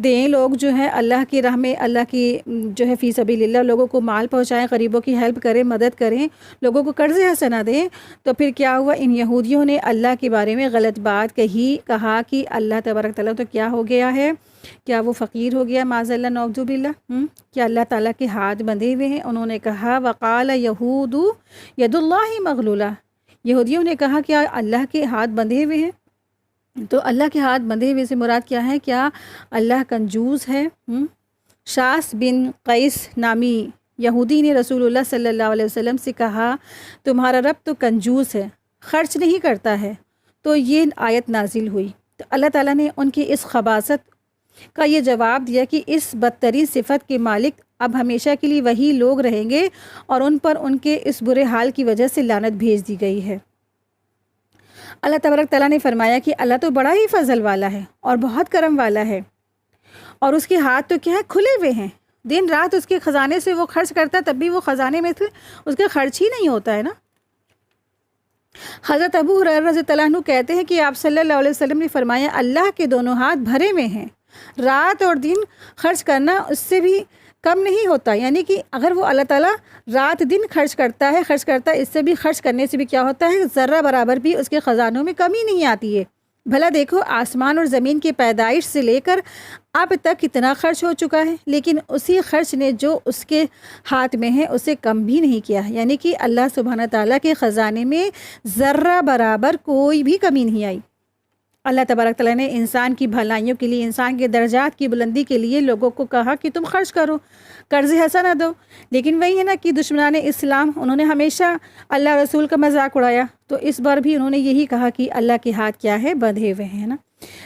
دیں، لوگ جو ہے اللہ کی راہ میں، اللہ کی جو ہے فی سبیل اللہ لوگوں کو مال پہنچائیں، غریبوں کی ہیلپ کریں، مدد کریں، لوگوں کو قرض حسنہ دیں، تو پھر کیا ہوا؟ ان یہودیوں نے اللہ کے بارے میں غلط بات کہا کہ اللہ تبارک تعالیٰ تو کیا ہو گیا ہے، کیا وہ فقیر ہو گیا، معاذ اللہ نعوذ باللہ، کیا اللہ تعالیٰ کے ہاتھ بندھے ہوئے ہیں؟ انہوں نے کہا وقال یہود ید اللہ مغلولہ، یہودیوں نے کہا کیا اللہ کے ہاتھ بندھے ہوئے ہیں؟ تو اللہ کے ہاتھ بندھے ہوئے سے مراد کیا ہے؟ کیا اللہ کنجوس ہے؟ شاس بن قیس نامی یہودی نے رسول اللہ صلی اللہ علیہ وسلم سے کہا تمہارا رب تو کنجوس ہے، خرچ نہیں کرتا ہے، تو یہ آیت نازل ہوئی۔ تو اللہ تعالیٰ نے ان کی اس خباثت کا یہ جواب دیا کہ اس بدترین صفت کے مالک اب ہمیشہ کے لیے وہی لوگ رہیں گے، اور ان پر ان کے اس برے حال کی وجہ سے لعنت بھیج دی گئی ہے۔ اللہ تبارک تعالیٰ نے فرمایا کہ اللہ تو بڑا ہی فضل والا ہے اور بہت کرم والا ہے، اور اس کے ہاتھ تو کیا ہے؟ کھلے ہوئے ہیں، دن رات اس کے خزانے سے وہ خرچ کرتا ہے، تب بھی وہ خزانے میں سے اس کا خرچ ہی نہیں ہوتا ہے نا۔ حضرت ابو ہریرہ رضی اللہ عنہ کہتے ہیں کہ آپ صلی اللہ علیہ وسلم نے فرمایا اللہ کے دونوں ہاتھ بھرے ہوئے ہیں، رات اور دن خرچ کرنا اس سے بھی کم نہیں ہوتا، یعنی کہ اگر وہ اللہ تعالیٰ رات دن خرچ کرتا ہے، اس سے بھی خرچ کرنے سے بھی کیا ہوتا ہے؟ ذرہ برابر بھی اس کے خزانوں میں کمی نہیں آتی ہے۔ بھلا دیکھو آسمان اور زمین کی پیدائش سے لے کر اب تک کتنا خرچ ہو چکا ہے، لیکن اسی خرچ نے جو اس کے ہاتھ میں ہے اسے کم بھی نہیں کیا، یعنی کہ اللہ سبحانہ تعالیٰ کے خزانے میں ذرہ برابر کوئی بھی کمی نہیں آئی۔ اللہ تبارک تعالیٰ نے انسان کی بھلائیوں کے لیے، انسان کے درجات کی بلندی کے لیے لوگوں کو کہا کہ تم خرچ کرو، قرض حسنہ دو، لیکن وہی ہے نا کہ دشمنان اسلام انہوں نے ہمیشہ اللہ رسول کا مذاق اڑایا، تو اس بار بھی انہوں نے یہی کہا کہ اللہ کے ہاتھ کیا ہے؟ بندھے ہوئے ہیں نا۔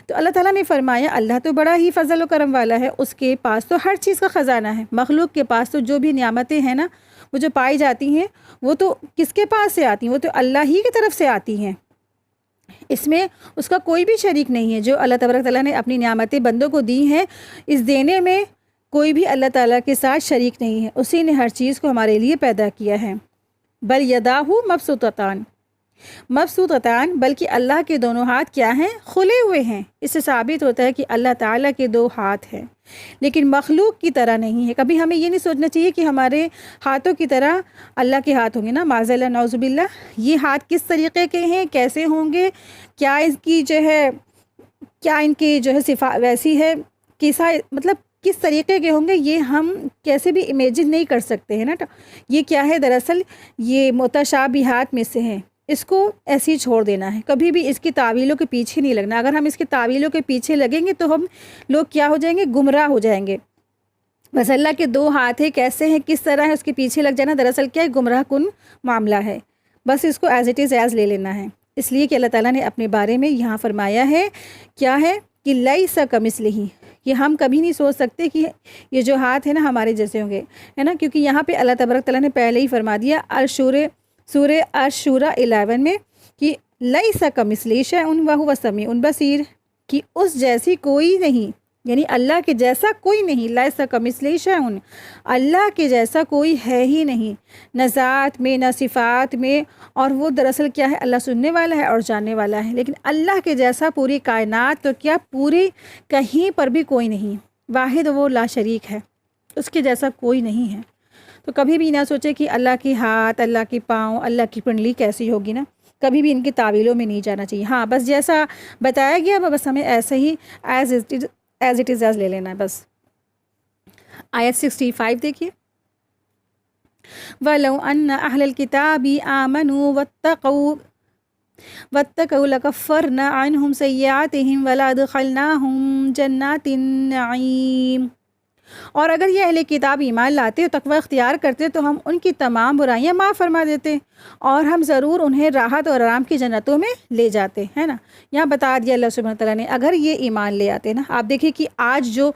تو اللہ تعالیٰ نے فرمایا اللہ تو بڑا ہی فضل و کرم والا ہے، اس کے پاس تو ہر چیز کا خزانہ ہے، مخلوق کے پاس تو جو بھی نعمتیں ہیں نا وہ جو پائی جاتی ہیں وہ تو کس کے پاس سے آتی ہیں؟ وہ تو اللہ ہی کی طرف سے آتی ہیں، اس میں اس کا کوئی بھی شریک نہیں ہے۔ جو اللہ تبارک تعالیٰ نے اپنی نعمتیں بندوں کو دی ہیں، اس دینے میں کوئی بھی اللہ تعالیٰ کے ساتھ شریک نہیں ہے، اسی نے ہر چیز کو ہمارے لیے پیدا کیا ہے۔ بل یداہ مبسوطتان، بلکہ اللہ کے دونوں ہاتھ کیا ہیں؟ کھلے ہوئے ہیں۔ اس سے ثابت ہوتا ہے کہ اللہ تعالیٰ کے دو ہاتھ ہیں، لیکن مخلوق کی طرح نہیں ہے۔ کبھی ہمیں یہ نہیں سوچنا چاہیے کہ ہمارے ہاتھوں کی طرح اللہ کے ہاتھ ہوں گے نا، معاذ اللہ نعوذ باللہ۔ یہ ہاتھ کس طریقے کے ہیں، کیسے ہوں گے، کیا ان کی جو ہے صفات ویسی ہے، مطلب کس طریقے کے ہوں گے، یہ ہم کیسے بھی امیجن نہیں کر سکتے ہیں نا۔ یہ کیا ہے؟ دراصل یہ متشابہات میں سے ہیں، اس کو ایسے ہی چھوڑ دینا ہے، کبھی بھی اس کی تعویلوں کے پیچھے نہیں لگنا۔ اگر ہم اس کی تعویلوں کے پیچھے لگیں گے تو ہم لوگ کیا ہو جائیں گے؟ گمراہ ہو جائیں گے۔ بس اللہ کے دو ہاتھ ہیں، کیسے ہیں، کس طرح ہے، اس کے پیچھے لگ جانا دراصل کیا ہے؟ گمراہ کن معاملہ ہے۔ بس اس کو ایز اٹ از ایز لے لینا ہے، اس لیے کہ اللہ تعالیٰ نے اپنے بارے میں یہاں فرمایا ہے کیا ہے کہ لیس کمثلہ، یہ ہم کبھی نہیں سوچ سکتے کہ یہ جو ہاتھ ہے نا ہمارے جیسے ہوں گے، ہے نا، کیونکہ یہاں پہ اللہ تبارک تعالیٰ نے پہلے ہی فرما دیا سورہ الشورى 11 میں کہ لیس کمثلہ شیء وہو السمیع البصیر، کہ اس جیسی کوئی نہیں، یعنی اللہ کے جیسا کوئی نہیں، لیس کمثلہ شیء، اللہ کے جیسا کوئی ہے ہی نہیں، نہ ذات میں نہ صفات میں، اور وہ دراصل کیا ہے؟ اللہ سننے والا ہے اور جاننے والا ہے، لیکن اللہ کے جیسا پوری کائنات تو کیا پوری کہیں پر بھی کوئی نہیں، واحد وہ لا شریک ہے، اس کے جیسا کوئی نہیں ہے۔ تو کبھی بھی نہ سوچے کہ اللہ کی ہاتھ، اللہ کی پاؤں، اللہ کی پنڈلی کیسی ہوگی نا، کبھی بھی ان کی تعویلوں میں نہیں جانا چاہیے۔ ہاں بس جیسا بتایا گیا بس ہمیں ایسے ہی ایز اٹ از لے لینا ہے بس۔ آیت 65 دیکھیے، وَلَوْ أَنَّ أَهْلَ الْكِتَابِ آمَنُوا وَاتَّقَوْا لَكَفَّرْنَا عَنْهُمْ سَيِّئَاتِهِمْ وَلَأَدْخَلْنَاهُمْ جَنَّاتِ النَّعِيمِ، اور اگر یہ اہل کتاب ایمان لاتے اور تقوی اختیار کرتے تو ہم ان کی تمام برائیاں معاف فرما دیتے، اور ہم ضرور انہیں راحت اور آرام کی جنتوں میں لے جاتے، ہے نا۔ یہاں بتا دیا اللہ سبحانہ تعالیٰ نے اگر یہ ایمان لے آتے نا۔ آپ دیکھیں کہ آج جو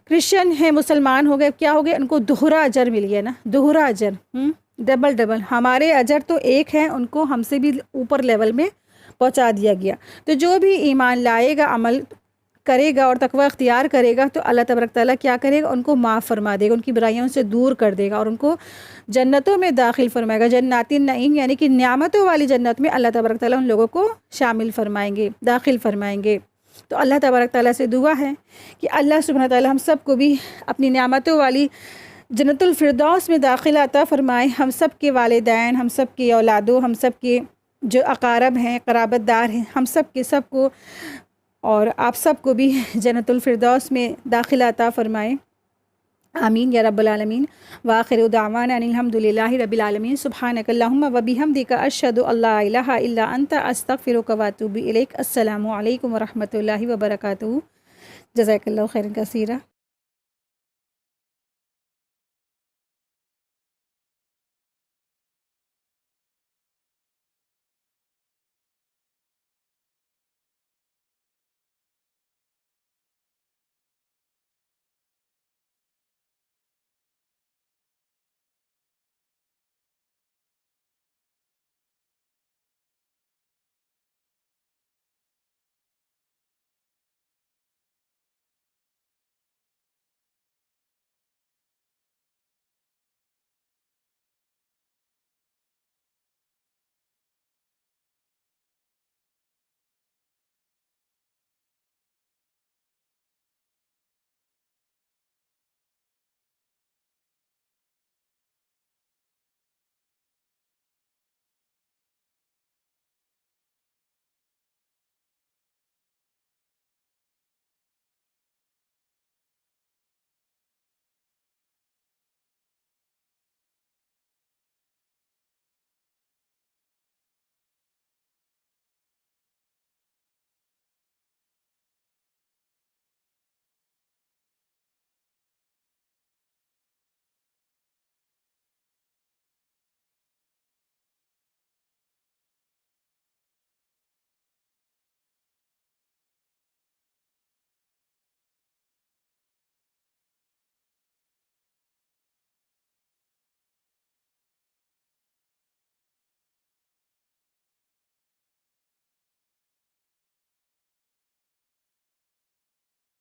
کرسچن ہیں، مسلمان ہو گئے، کیا ہو گئے؟ ان کو دوہرا اجر مل گیا نا، دوہرا اجر، ڈبل۔ ہمارے اجر تو ایک ہے، ان کو ہم سے بھی اوپر لیول میں پہنچا دیا گیا۔ تو جو بھی ایمان لائے گا، عمل کرے گا اور تقوی اختیار کرے گا تو اللہ تبارک تعالیٰ کیا کرے گا، ان کو معاف فرما دے گا، ان کی برائیوں سے دور کر دے گا اور ان کو جنتوں میں داخل فرمائے گا۔ جنات النعیم یعنی کہ نعمتوں والی جنت میں اللہ تبارک تعالیٰ ان لوگوں کو شامل فرمائیں گے، داخل فرمائیں گے۔ تو اللہ تبارک تعالیٰ سے دعا ہے کہ اللہ سبحانہ تعالیٰ ہم سب کو بھی اپنی نعمتوں والی جنت الفردوس میں داخلہ عطا فرمائے، ہم سب کے والدین، ہم سب کے اولادوں، ہم سب کے جو اقارب ہیں، قرابت دار ہیں، ہم سب کے سب کو اور آپ سب کو بھی جنت الفردوس میں داخلہ عطا فرمائے، آمین یا رب العالمین۔ وآخر دعوانا ان الحمد للہ رب العالمین۔ سبحانک اللہم و بحمدک، اشہد ان لا الہ الا انت، استغفرک و اتوب الیک۔ السلام علیکم ورحمۃ اللہ وبرکاتہ۔ جزاک اللہ خیرا کثیرا۔